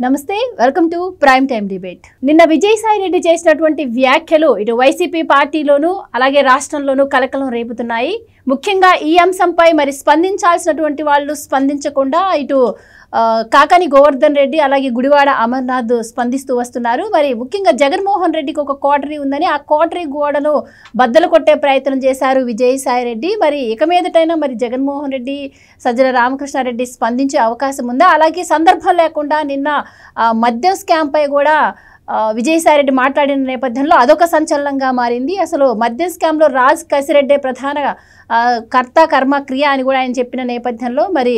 నమస్తే, welcome to prime time debate. నిన్న విజయసాయి రెడ్డి చేసినటువంటి వ్యాఖ్యలు ఇటు వైసీపీ పార్టీలోనూ అలాగే రాష్ట్రంలోనూ కలకలం రేపుతున్నాయి. ముఖ్యంగా ఈ అంశంపై మరి స్పందించాల్సినటువంటి వాళ్ళు స్పందించకుండా ఇటు కాకాని గోవర్ధన్ రెడ్డి అలాగే గుడివాడ అమర్నాథ్ స్పందిస్తూ వస్తున్నారు. మరి ముఖ్యంగా జగన్మోహన్ రెడ్డికి ఒక కోటరీ ఉందని ఆ కోటరీ గోడను బద్దలు కొట్టే ప్రయత్నం చేశారు విజయసాయి రెడ్డి. మరి ఇక మీదటైనా మరి జగన్మోహన్ రెడ్డి, సజ్జల రామకృష్ణారెడ్డి స్పందించే అవకాశం ఉందా? అలాగే సందర్భం లేకుండా నిన్న మద్యం స్కామ్ పై కూడా విజయసాయి రెడ్డి మాట్లాడిన నేపథ్యంలో అదొక సంచలనంగా మారింది. అసలు మద్యం స్కామ్లో రాజ్ కసిరెడ్డే ప్రధాన కర్త కర్మ క్రియ అని కూడా ఆయన చెప్పిన నేపథ్యంలో మరి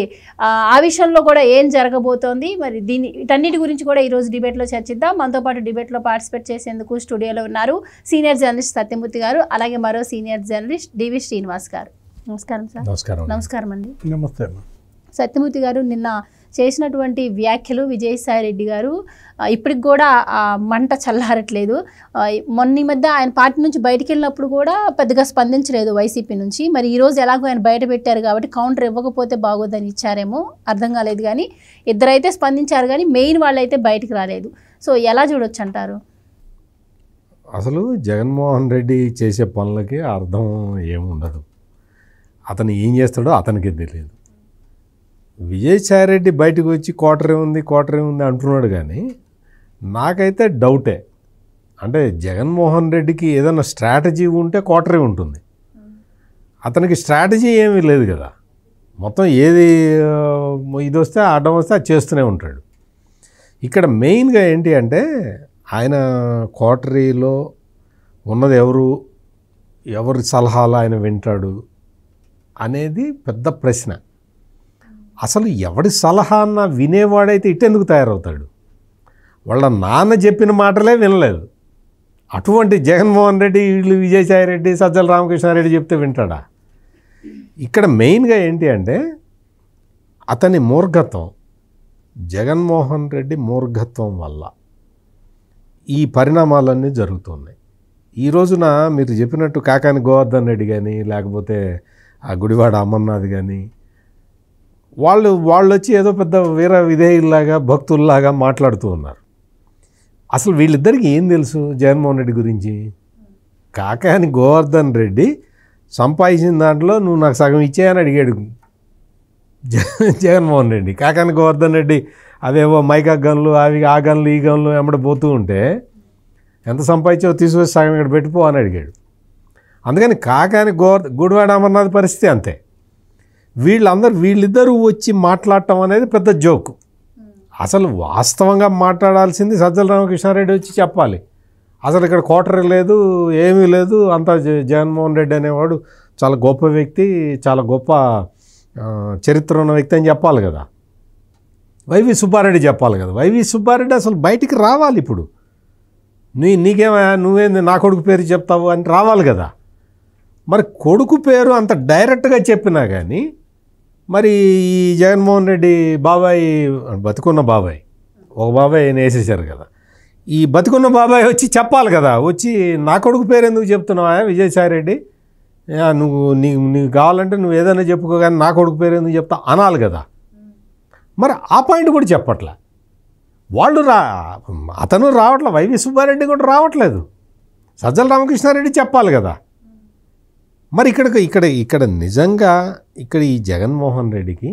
ఆ విషయంలో కూడా ఏం జరగబోతోంది, మరి వీటన్నిటి గురించి కూడా ఈరోజు డిబేట్లో చర్చిద్దాం. మనతో పాటు డిబేట్లో పార్టిసిపేట్ చేసేందుకు స్టూడియోలో ఉన్నారు సీనియర్ జర్నలిస్ట్ సత్యమూర్తి గారు, అలాగే మరో సీనియర్ జర్నలిస్ట్ డివి శ్రీనివాస్ గారు. నమస్కారం సార్. నమస్కారం అండి. నమస్తే సత్యమూర్తి గారు. నిన్న చేసినటువంటి వ్యాఖ్యలు విజయసాయి రెడ్డి గారు ఇప్పటికి కూడా మంట చల్లారట్లేదు. మొన్న మధ్య ఆయన పార్టీ నుంచి బయటికి వెళ్ళినప్పుడు కూడా పెద్దగా స్పందించలేదు వైసీపీ నుంచి. మరి ఈరోజు ఎలాగో ఆయన బయట పెట్టారు కాబట్టి కౌంటర్ ఇవ్వకపోతే బాగోదని ఇచ్చారేమో అర్థం కాలేదు, కానీ ఇద్దరైతే స్పందించారు కానీ మెయిన్ వాళ్ళైతే బయటికి రాలేదు. సో ఎలా చూడొచ్చు అంటారు? అసలు జగన్మోహన్ రెడ్డి చేసే పనులకి అర్థం ఏముండదు. అతను ఏం చేస్తాడో అతనికే తెలియదు. విజయసాయి రెడ్డి బయటకు వచ్చి కోటరీ ఉంది అంటున్నాడు, కానీ నాకైతే డౌటే. అంటే జగన్మోహన్ రెడ్డికి ఏదైనా స్ట్రాటజీ ఉంటే కోటరీ ఉంటుంది, అతనికి స్ట్రాటజీ ఏమీ లేదు కదా. మొత్తం ఏది ఇది వస్తే అడ్డం వస్తే అది చేస్తూనే ఉంటాడు. ఇక్కడ మెయిన్గా ఏంటి అంటే ఆయన కోటరీలో ఉన్నది ఎవరి సలహాలు ఆయన వింటాడు అనేది పెద్ద ప్రశ్న. అసలు ఎవడి సలహా అన్న వినేవాడైతే ఇట్టెందుకు తయారవుతాడు? వాళ్ళ నాన్న చెప్పిన మాటలే వినలేదు. అటువంటి జగన్మోహన్ రెడ్డి వీళ్ళు విజయసాయి రెడ్డి, సజ్జల రామకృష్ణారెడ్డి చెప్తే వింటాడా? ఇక్కడ మెయిన్గా ఏంటి అంటే అతని మూర్ఘత్వం, జగన్మోహన్ రెడ్డి మూర్ఘత్వం వల్ల ఈ పరిణామాలన్నీ జరుగుతున్నాయి. ఈ రోజున మీరు చెప్పినట్టు కాకాని గోవర్ధన్ రెడ్డి కానీ లేకపోతే ఆ గుడివాడ అమర్నాథ్ కానీ వాళ్ళు వచ్చి ఏదో పెద్ద వీర విధేయుల్లాగా భక్తుల్లాగా మాట్లాడుతూ ఉన్నారు. అసలు వీళ్ళిద్దరికీ ఏం తెలుసు జగన్మోహన్ రెడ్డి గురించి? కాకాని గోవర్ధన్ రెడ్డి సంపాదించిన దాంట్లో నువ్వు నాకు సగం ఇచ్చేయని అడిగాడు జగన్మోహన్ రెడ్డి. కాకాని గోవర్ధన్ రెడ్డి అవేవో మైకా గన్లు అవి ఆ గన్లు ఈ గన్లు వెంబడి పోతూ ఉంటే ఎంత సంపాదించావో తీసుకొచ్చి సగం ఇక్కడ పెట్టిపో అని అడిగాడు. అందుకని కాకాని గుడివాడ అమర్నాథ్ పరిస్థితి అంతే. వీళ్ళిద్దరూ వచ్చి మాట్లాడటం అనేది పెద్ద జోకు. అసలు వాస్తవంగా మాట్లాడాల్సింది సజ్జల రామకృష్ణారెడ్డి వచ్చి చెప్పాలి. అసలు ఇక్కడ కోటరీ లేదు, ఏమీ లేదు, అంతా జగన్మోహన్ రెడ్డి అనేవాడు చాలా గొప్ప వ్యక్తి, చాలా గొప్ప చరిత్ర ఉన్న వ్యక్తి అని చెప్పాలి కదా. వైవి సుబ్బారెడ్డి చెప్పాలి కదా. వైవి సుబ్బారెడ్డి అసలు బయటికి రావాలి. ఇప్పుడు నీకేమయ్యా, నువ్వేంది నా కొడుకు పేరు చెప్తావు అని రావాలి కదా. మరి కొడుకు పేరు అంత డైరెక్ట్గా చెప్పినా కానీ మరి ఈ జగన్మోహన్ రెడ్డి బాబాయ్, బతుకున్న బాబాయ్, ఒక బాబాయ్ వేసేసారు కదా, ఈ బతుకున్న బాబాయ్ వచ్చి చెప్పాలి కదా. వచ్చి నా కొడుకు పేరు ఎందుకు చెప్తున్నావా విజయసాయి రెడ్డి, నీకు కావాలంటే నువ్వు ఏదైనా చెప్పుకో కానీ నా కొడుకు పేరు ఎందుకు చెప్తా అనాలి కదా. మరి ఆ పాయింట్ కూడా చెప్పట్లే వాళ్ళు. అతను రావట్లే, వైవి సుబ్బారెడ్డి కూడా రావట్లేదు, సజ్జల రామకృష్ణారెడ్డి చెప్పాలి కదా. మరి ఇక్కడ నిజంగా ఈ జగన్మోహన్ రెడ్డికి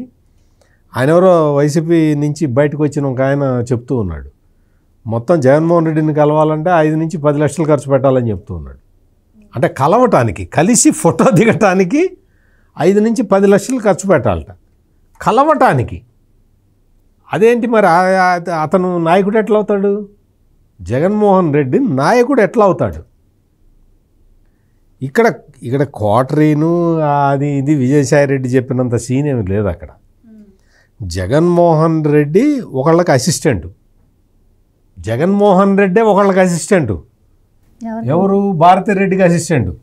ఆయన ఎవరో వైసీపీ నుంచి బయటకు వచ్చిన ఒక ఆయన చెప్తూ ఉన్నాడు, మొత్తం జగన్మోహన్ రెడ్డిని కలవాలంటే 5 నుంచి 10 లక్షలు ఖర్చు పెట్టాలని చెప్తూ ఉన్నాడు. అంటే కలవటానికి, కలిసి ఫోటో దిగటానికి 5 నుంచి 10 లక్షలు ఖర్చు పెట్టాలట కలవటానికి. అదేంటి మరి అతను నాయకుడు ఎట్లా అవుతాడు? జగన్మోహన్ రెడ్డి నాయకుడు ఎట్లా అవుతాడు? ఇక్కడ కోటరీను అది ఇది విజయసాయి రెడ్డి చెప్పినంత సీన్ ఏమి లేదు అక్కడ. జగన్మోహన్ రెడ్డి ఒకళ్ళకి అసిస్టెంటు, జగన్మోహన్ రెడ్డే ఒకళ్ళకి అసిస్టెంటు. ఎవరు? భారతిరెడ్డికి అసిస్టెంటు.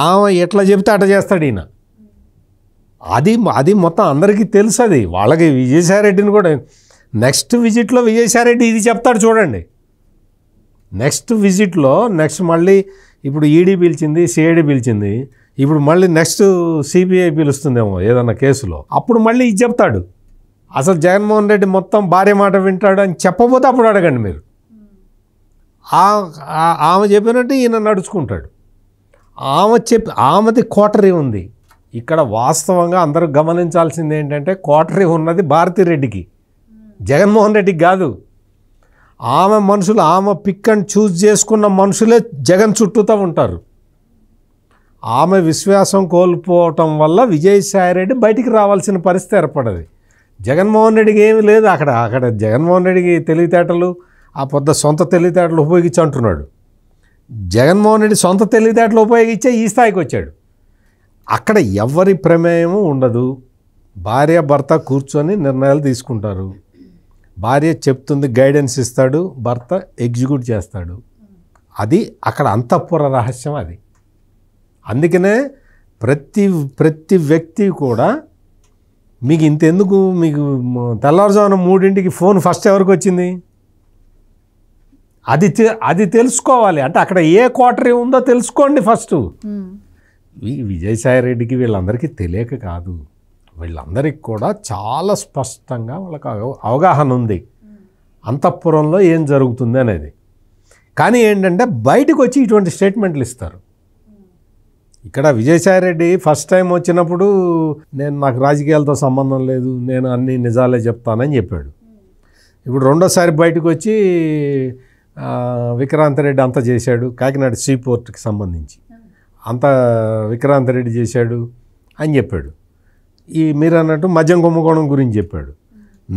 ఆమె ఎట్లా చెప్తే అట్లా చేస్తాడు ఈయన. అది మొత్తం అందరికీ తెలుసు. అది వాళ్ళకి విజయసాయి రెడ్డిని కూడా నెక్స్ట్ విజిట్లో విజయసాయి రెడ్డి ఇది చెప్తాడు చూడండి. నెక్స్ట్ విజిట్లో మళ్ళీ ఇప్పుడు ఈడీ పిలిచింది, సిఐడి పిలిచింది, ఇప్పుడు మళ్ళీ నెక్స్ట్ సిబిఐ పిలుస్తుందేమో ఏదన్నా కేసులో, అప్పుడు మళ్ళీ ఇది చెప్తాడు. అసలు జగన్మోహన్ రెడ్డి మొత్తం భార్య మాట వింటాడు అని చెప్పబోతే అప్పుడు అడగండి మీరు. ఆమె చెప్పినట్టు ఈయన నడుచుకుంటాడు. ఆమెది కోటరీ ఉంది. ఇక్కడ వాస్తవంగా అందరూ గమనించాల్సింది ఏంటంటే కోటరీ ఉన్నది భారతిరెడ్డికి, జగన్మోహన్ రెడ్డికి కాదు. ఆమె మనుషులు, ఆమె పిక్ అండ్ చూజ్ చేసుకున్న మనుషులే జగన్ చుట్టూతో ఉంటారు. ఆమె విశ్వాసం కోల్పోవటం వల్ల విజయసాయిరెడ్డి బయటికి రావాల్సిన పరిస్థితి ఏర్పడది. జగన్మోహన్ రెడ్డికి ఏమీ లేదు. అక్కడ జగన్మోహన్ రెడ్డికి తెలివితేటలు, ఆ పొద్దు సొంత తెలివితేటలు ఉపయోగించి అంటున్నాడు. జగన్మోహన్ రెడ్డి సొంత తెలివితేటలు ఉపయోగించే ఈ స్థాయికి వచ్చాడు. అక్కడ ఎవరి ప్రమేయము ఉండదు. భార్య భర్త కూర్చొని నిర్ణయాలు తీసుకుంటారు. భార్య చెప్తుంది, గైడెన్స్ ఇస్తాడు, భర్త ఎగ్జిక్యూట్ చేస్తాడు. అది అక్కడ అంతఃపుర రహస్యం. అది అందుకనే ప్రతి వ్యక్తి కూడా మీకు ఇంతెందుకు, మీకు తెల్లవారుజామున 3ంటికి ఫోన్ ఫస్ట్ ఎవరికి వచ్చింది అది తెలుసుకోవాలి. అంటే అక్కడ ఏ క్వార్టరీ ఉందో తెలుసుకోండి ఫస్ట్. విజయసాయిరెడ్డికి వీళ్ళందరికీ తెలియక కాదు, వీళ్ళందరికీ కూడా చాలా స్పష్టంగా వాళ్ళకి అవగాహన ఉంది అంతఃపురంలో ఏం జరుగుతుంది అనేది. కానీ ఏంటంటే బయటకు వచ్చి ఇటువంటి స్టేట్మెంట్లు ఇస్తారు. ఇక్కడ విజయసాయిరెడ్డి ఫస్ట్ టైం వచ్చినప్పుడు నాకు రాజకీయాలతో సంబంధం లేదు, నేను అన్ని నిజాలే చెప్తానని చెప్పాడు. ఇప్పుడు రెండోసారి బయటకు వచ్చి విక్రాంత్ రెడ్డి అంతా చేశాడు, కాకినాడ సీపోర్ట్కి సంబంధించి అంతా విక్రాంత్ రెడ్డి చేశాడు అని చెప్పాడు. మీరు అన్నట్టు మద్యం కుంభకోణం గురించి చెప్పాడు.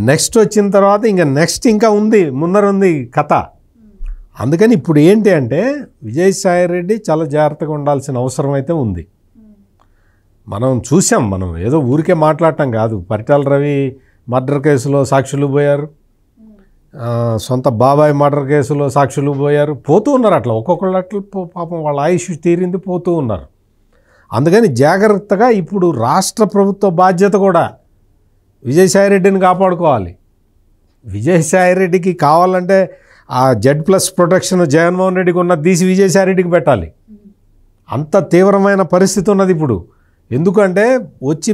నెక్స్ట్ వచ్చిన తర్వాత ఇంకా ఉంది, ముందరుంది కథ. అందుకని ఇప్పుడు ఏంటి అంటే విజయసాయిరెడ్డి చాలా జాగ్రత్తగా ఉండాల్సిన అవసరం అయితే ఉంది. మనం చూసాం, మనం ఏదో ఊరికే మాట్లాడటం కాదు. పరిటాల రవి మర్డర్ కేసులో సాక్షులు పోయారు, సొంత బాబాయ్ మర్డర్ కేసులో సాక్షులు పోయారు, పోతూ ఉన్నారు. అట్లా ఒక్కొక్కళ్ళు అట్లా పాపం వాళ్ళ ఆయుష్ తీరింది, పోతూ ఉన్నారు. అందుకని జాగ్రత్తగా ఇప్పుడు రాష్ట్ర ప్రభుత్వ బాధ్యత కూడా విజయసాయిరెడ్డిని కాపాడుకోవాలి. విజయసాయిరెడ్డికి కావాలంటే ఆ Z+ ప్రొటెక్షన్ జగన్మోహన్ రెడ్డికి ఉన్నది తీసి విజయసాయిరెడ్డికి పెట్టాలి. అంత తీవ్రమైన పరిస్థితి ఉన్నది ఇప్పుడు. ఎందుకంటే వచ్చి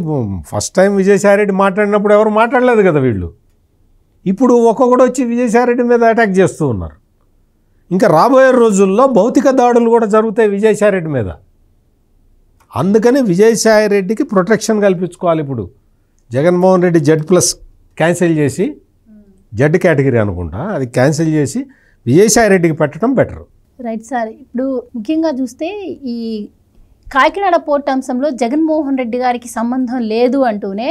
ఫస్ట్ టైం విజయసాయిరెడ్డి మాట్లాడినప్పుడు ఎవరు మాట్లాడలేదు కదా వీళ్ళు. ఇప్పుడు ఒక్కొక్కడు వచ్చి విజయసాయిరెడ్డి మీద అటాక్ చేస్తూ ఉన్నారు. ఇంకా రాబోయే రోజుల్లో భౌతిక దాడులు కూడా జరుగుతాయి విజయసాయిరెడ్డి మీద. అందుకని విజయసాయిరెడ్డికి ప్రొటెక్షన్ కల్పించుకోవాలి. ఇప్పుడు జగన్మోహన్ రెడ్డి Z+ క్యాన్సిల్ చేసి, Z కేటగిరీ అనుకుంటా, అది క్యాన్సిల్ చేసి విజయసాయిరెడ్డికి పెట్టడం బెటర్. Right sir. ఇప్పుడు ముఖ్యంగా చూస్తే ఈ కాకినాడ పోర్ట్ అంశంలో జగన్మోహన్ రెడ్డి గారికి సంబంధం లేదు అంటూనే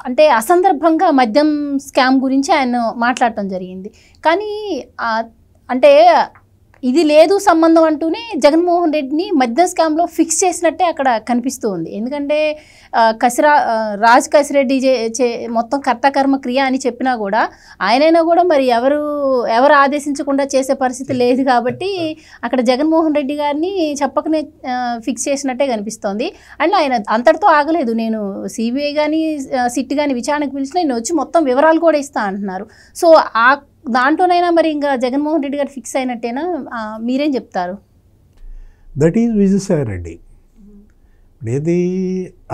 అంటే అసందర్భంగా మద్యం స్కామ్ గురించి ఆయన మాట్లాడటం జరిగింది. కానీ అంటే ఇది లేదు సంబంధం అంటూనే జగన్మోహన్ రెడ్డిని మద్యం స్కామ్లో ఫిక్స్ చేసినట్టే అక్కడ కనిపిస్తూ ఉంది. ఎందుకంటే రాజ్ కసిరెడ్డి మొత్తం కర్తకర్మ క్రియ అని చెప్పినా కూడా ఆయనైనా కూడా మరి ఎవరు ఆదేశించకుండా చేసే పరిస్థితి లేదు కాబట్టి అక్కడ జగన్మోహన్ రెడ్డి గారిని చెప్పకనే ఫిక్స్ చేసినట్టే కనిపిస్తోంది. అండ్ ఆయన అంతటితో ఆగలేదు. నేను సిబిఐ కానీ సిట్ కానీ విచారణకు పిలిచిన నేను వచ్చి మొత్తం వివరాలు కూడా ఇస్తా అంటున్నారు. సో దాంట్లోనైనా మరి ఇంకా జగన్మోహన్ రెడ్డి గారు ఫిక్స్ అయినట్టేనా? మీరేం చెప్తారు? That is Vijayasai Reddy. ఏది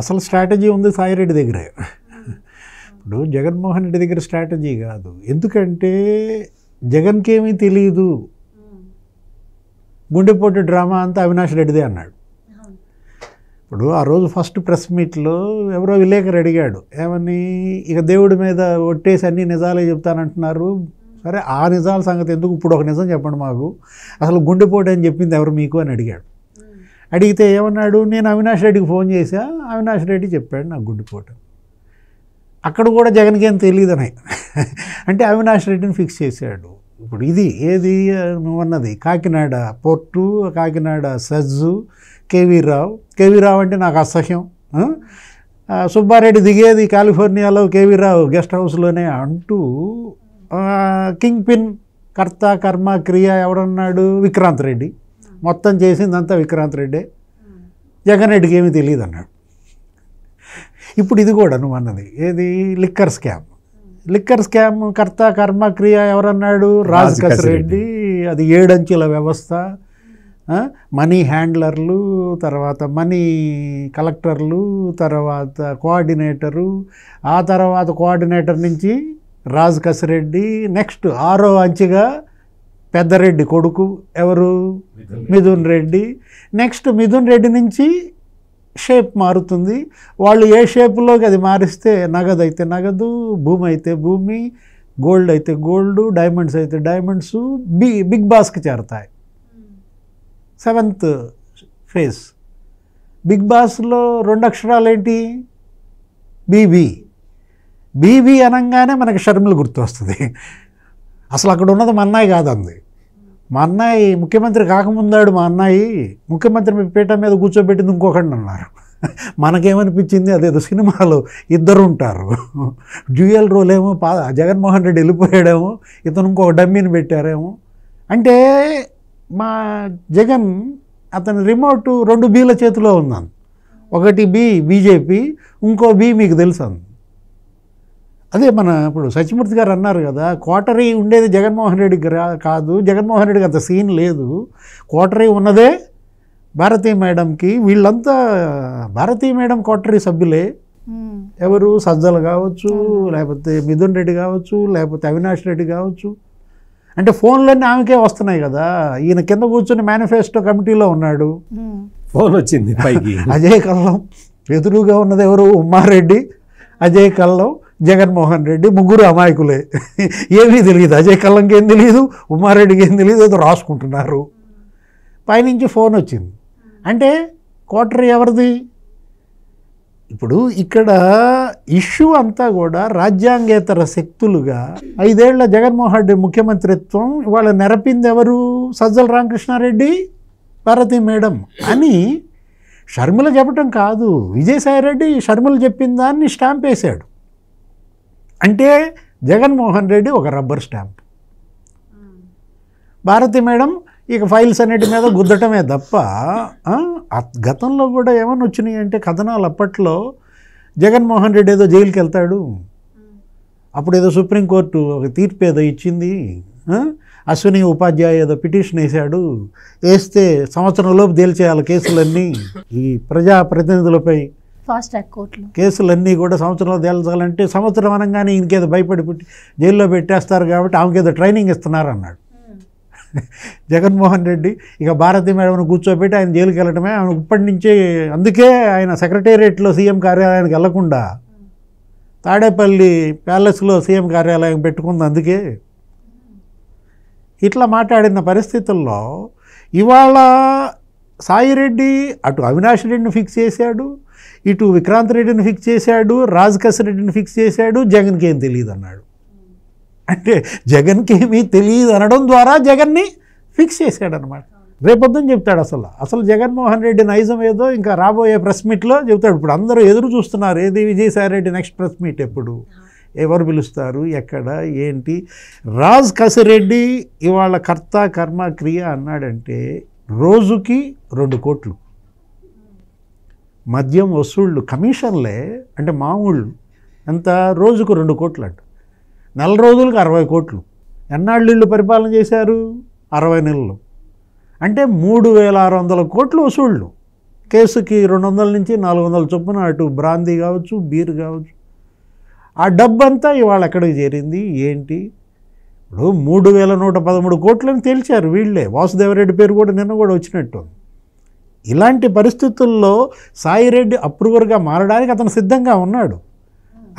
అసలు స్ట్రాటజీ ఉంది సాయిరెడ్డి దగ్గరే. ఇప్పుడు జగన్మోహన్ రెడ్డి దగ్గర స్ట్రాటజీ కాదు. ఎందుకంటే జగన్కి ఏమీ తెలియదు, గుండెపోటు డ్రామా అంతా అవినాష్ రెడ్డిదే అన్నాడు. ఇప్పుడు ఆ రోజు ఫస్ట్ ప్రెస్ మీట్లో ఎవరో విలేకరు అడిగాడు, ఏమని, ఇక దేవుడి మీద ఒట్టేసి అన్ని నిజాలే చెప్తానంటున్నారు, సరే ఆ నిజాల సంగతి ఎందుకు, ఇప్పుడు ఒక నిజం చెప్పండి మాకు, అసలు గుండెపోటు అని చెప్పింది ఎవరు మీకు అని అడిగాడు. అడిగితే ఏమన్నాడు, నేను అవినాష్ రెడ్డికి ఫోన్ చేశా, అవినాష్ రెడ్డి చెప్పాడు నాకు గుండెపోటు. అక్కడ కూడా జగన్కి ఏం తెలియదని అంటే అవినాష్ రెడ్డిని ఫిక్స్ చేశాడు. ఇప్పుడు ఇది ఏది నువ్వన్నది కాకినాడ పోర్టు, కాకినాడ సజ్జు, కేవీ రావు అంటే నాకు అసహ్యం, సుబ్బారెడ్డి దిగేది కాలిఫోర్నియాలో కేవీ రావు గెస్ట్ హౌస్లోనే అంటూ కింగ్ పిన్ కర్త కర్మ క్రియ ఎవడన్నాడు, విక్రాంత్ రెడ్డి. మొత్తం చేసిందంతా విక్రాంత్ రెడ్డే, జగన్ రెడ్డికి ఏమీ తెలియదు అన్నాడు. ఇప్పుడు ఇది కూడా నువ్వు అన్నది ఏది లిక్కర్ స్కామ్ కర్త కర్మ క్రియ ఎవరన్నాడు, రాజ్ కసిరెడ్డి. అది 7 అంచెల వ్యవస్థ, మనీ హ్యాండ్లర్లు, తర్వాత మనీ కలెక్టర్లు, తర్వాత కోఆర్డినేటరు, ఆ తర్వాత కోఆర్డినేటర్ నుంచి రాజ్ కసిరెడ్డి, నెక్స్ట్ 6వ అంచెగా పెద్దరెడ్డి కొడుకు ఎవరు, మిథున్ రెడ్డి. నెక్స్ట్ మిథున్ రెడ్డి నుంచి షేప్ మారుతుంది. వాళ్ళు ఏ షేప్లోకి అది మారిస్తే నగదు అయితే నగదు, భూమి అయితే భూమి, గోల్డ్ అయితే గోల్డ్, డైమండ్స్ అయితే డైమండ్స్ బిగ్ బాస్కి చేరతాయి. 7th phase. బిగ్ బాస్లో 2 అక్షరాలు ఏంటి, బీబీ. బీబీ అనగానే మనకి షర్మిల గుర్తు వస్తుంది. అసలు అక్కడ ఉన్నది మా అన్నయ్య కాదంది. మా అన్నయ్య ముఖ్యమంత్రి కాకముందాడు, మా అన్నయ్య ముఖ్యమంత్రి పీఠ మీద కూర్చోబెట్టింది ఇంకొకటి అన్నారు. మనకేమనిపించింది, అదేదో సినిమాలో ఇద్దరు ఉంటారు, డ్యూయల్ రోల్ ఏమో జగన్మోహన్ రెడ్డి వెళ్ళిపోయాడేమో, ఇతను ఇంకొక డమ్మీని పెట్టారేమో. అంటే మా జగన్ అతని రిమోట్ 2 బీల చేతిలో ఉందని. ఒకటి బీజేపీ, ఇంకో బీ మీకు తెలుసు. అదే మన ఇప్పుడు సత్యమూర్తి గారు అన్నారు కదా, కోటరీ ఉండేది జగన్మోహన్ రెడ్డికి కాదు, జగన్మోహన్ రెడ్డికి అంత సీన్ లేదు, కోటరీ ఉన్నదే భారతీ మేడంకి. వీళ్ళంతా భారతీ మేడం కోటరీ సభ్యులే. ఎవరు, సజ్జలు కావచ్చు, లేకపోతే మిథున్ రెడ్డి కావచ్చు, లేకపోతే అవినాష్ రెడ్డి కావచ్చు. అంటే ఫోన్లన్నీ ఆమెకే వస్తున్నాయి కదా. ఈయన కింద కూర్చొని మేనిఫెస్టో కమిటీలో ఉన్నాడు, ఫోన్ వచ్చింది పైకి. అజయ్ కల్లం ఎదురుగా ఉన్నది ఎవరు, ఉమ్మారెడ్డి, అజయ్ కల్లం, జగన్మోహన్ రెడ్డి, ముగ్గురు అమాయకులే. ఏమీ తెలియదు, అజయ్ కల్లంకి ఏం తెలియదు, ఉమ్మారెడ్డికి ఏం తెలియదు, ఏదో రాసుకుంటున్నారు. పైనుంచి ఫోన్ వచ్చింది. అంటే కోటరీ ఎవరిది? ఇప్పుడు ఇక్కడ ఇష్యూ అంతా కూడా రాజ్యాంగేతర శక్తులుగా 5 ఏళ్ల జగన్మోహన్ రెడ్డి ముఖ్యమంత్రిత్వం ఇవాళ నెరపింది ఎవరు, సజ్జల రామకృష్ణారెడ్డి, భారతీ మేడం అని షర్మిల చెప్పటం కాదు, విజయసాయిరెడ్డి షర్మిల చెప్పిన దాన్ని స్టాంప్ వేశాడు. అంటే జగన్మోహన్ రెడ్డి ఒక రబ్బర్ స్టాంప్, భారతీ మేడం ఇక ఫైల్స్ అన్నిటి మీద గుద్దటమే తప్ప. గతంలో కూడా ఏమన్నా వచ్చినాయి అంటే కథనాలు, అప్పట్లో జగన్మోహన్ రెడ్డి ఏదో జైలుకి వెళ్తాడు, అప్పుడు ఏదో సుప్రీంకోర్టు ఒక తీర్పు ఏదో ఇచ్చింది, అశ్విని ఉపాధ్యాయ ఏదో పిటిషన్ వేశాడు, వేస్తే సంవత్సరంలోపు తేల్చేయాలి కేసులన్నీ, ఈ ప్రజాప్రతినిధులపై ఫాస్ట్ ట్రాక్ కోర్టులో కేసులన్నీ కూడా సంవత్సరంలో తేల్చాలంటే, సంవత్సరం అనగానే ఇంకేదో భయపడి జైల్లో పెట్టేస్తారు కాబట్టి ఆమెకేదో ట్రైనింగ్ ఇస్తున్నారు అన్నాడు జగన్మోహన్ రెడ్డి. ఇక భారతీ మేడంను కూర్చోబెట్టి ఆయన జైలుకి వెళ్ళటమే ఆయన ఇప్పటి నుంచే. అందుకే ఆయన సెక్రటేరియట్లో సీఎం కార్యాలయానికి వెళ్లకుండా తాడేపల్లి ప్యాలెస్లో సీఎం కార్యాలయం పెట్టుకుంది. అందుకే ఇట్లా మాట్లాడిన పరిస్థితుల్లో ఇవాళ సాయిరెడ్డి అటు అవినాష్ రెడ్డిని ఫిక్స్ చేశాడు, ఇటు విక్రాంత్ రెడ్డిని ఫిక్స్ చేశాడు, రాజ్ కసిరెడ్డిని ఫిక్స్ చేశాడు, జగన్కి ఏం తెలియదు అన్నాడు. అంటే జగన్కి ఏమీ తెలియదు అనడం ద్వారా జగన్ని ఫిక్స్ చేశాడనమాట. రేపొద్దున చెప్తాడు అసలు జగన్మోహన్ రెడ్డి నైజం ఏదో ఇంకా రాబోయే ప్రెస్ మీట్లో చెప్తాడు. ఇప్పుడు అందరూ ఎదురు చూస్తున్నారు, ఏది విజయసాయిరెడ్డి నెక్స్ట్ ప్రెస్ మీట్ ఎప్పుడు, ఎవరు పిలుస్తారు, ఎక్కడ, ఏంటి. రాజ్ కసిరెడ్డి ఇవాళ కర్త కర్మ క్రియ అన్నాడంటే రోజుకి 2 కోట్లు మద్యం వసూళ్ళు, కమిషన్లే అంటే మామూళ్ళు ఎంత, రోజుకు 2 కోట్లు అంట, నెల రోజులకు 60 కోట్లు. ఎన్నాళ్ళు ఇళ్ళు పరిపాలన చేశారు, 60 నెలలు. అంటే 3600 కోట్లు వసూళ్ళు, కేసుకి 200 నుంచి 400 చొప్పున, అటు బ్రాందీ కావచ్చు, బీర్ కావచ్చు. ఆ డబ్బంతా ఇవాళ ఎక్కడికి చేరింది ఏంటి? ఇప్పుడు 3113 కోట్లని తేల్చారు వీళ్ళే. వాసుదేవరెడ్డి పేరు కూడా నిన్న కూడా వచ్చినట్టు. ఇలాంటి పరిస్థితుల్లో సాయిరెడ్డి అప్రూవర్గా మారడానికి అతను సిద్ధంగా ఉన్నాడు.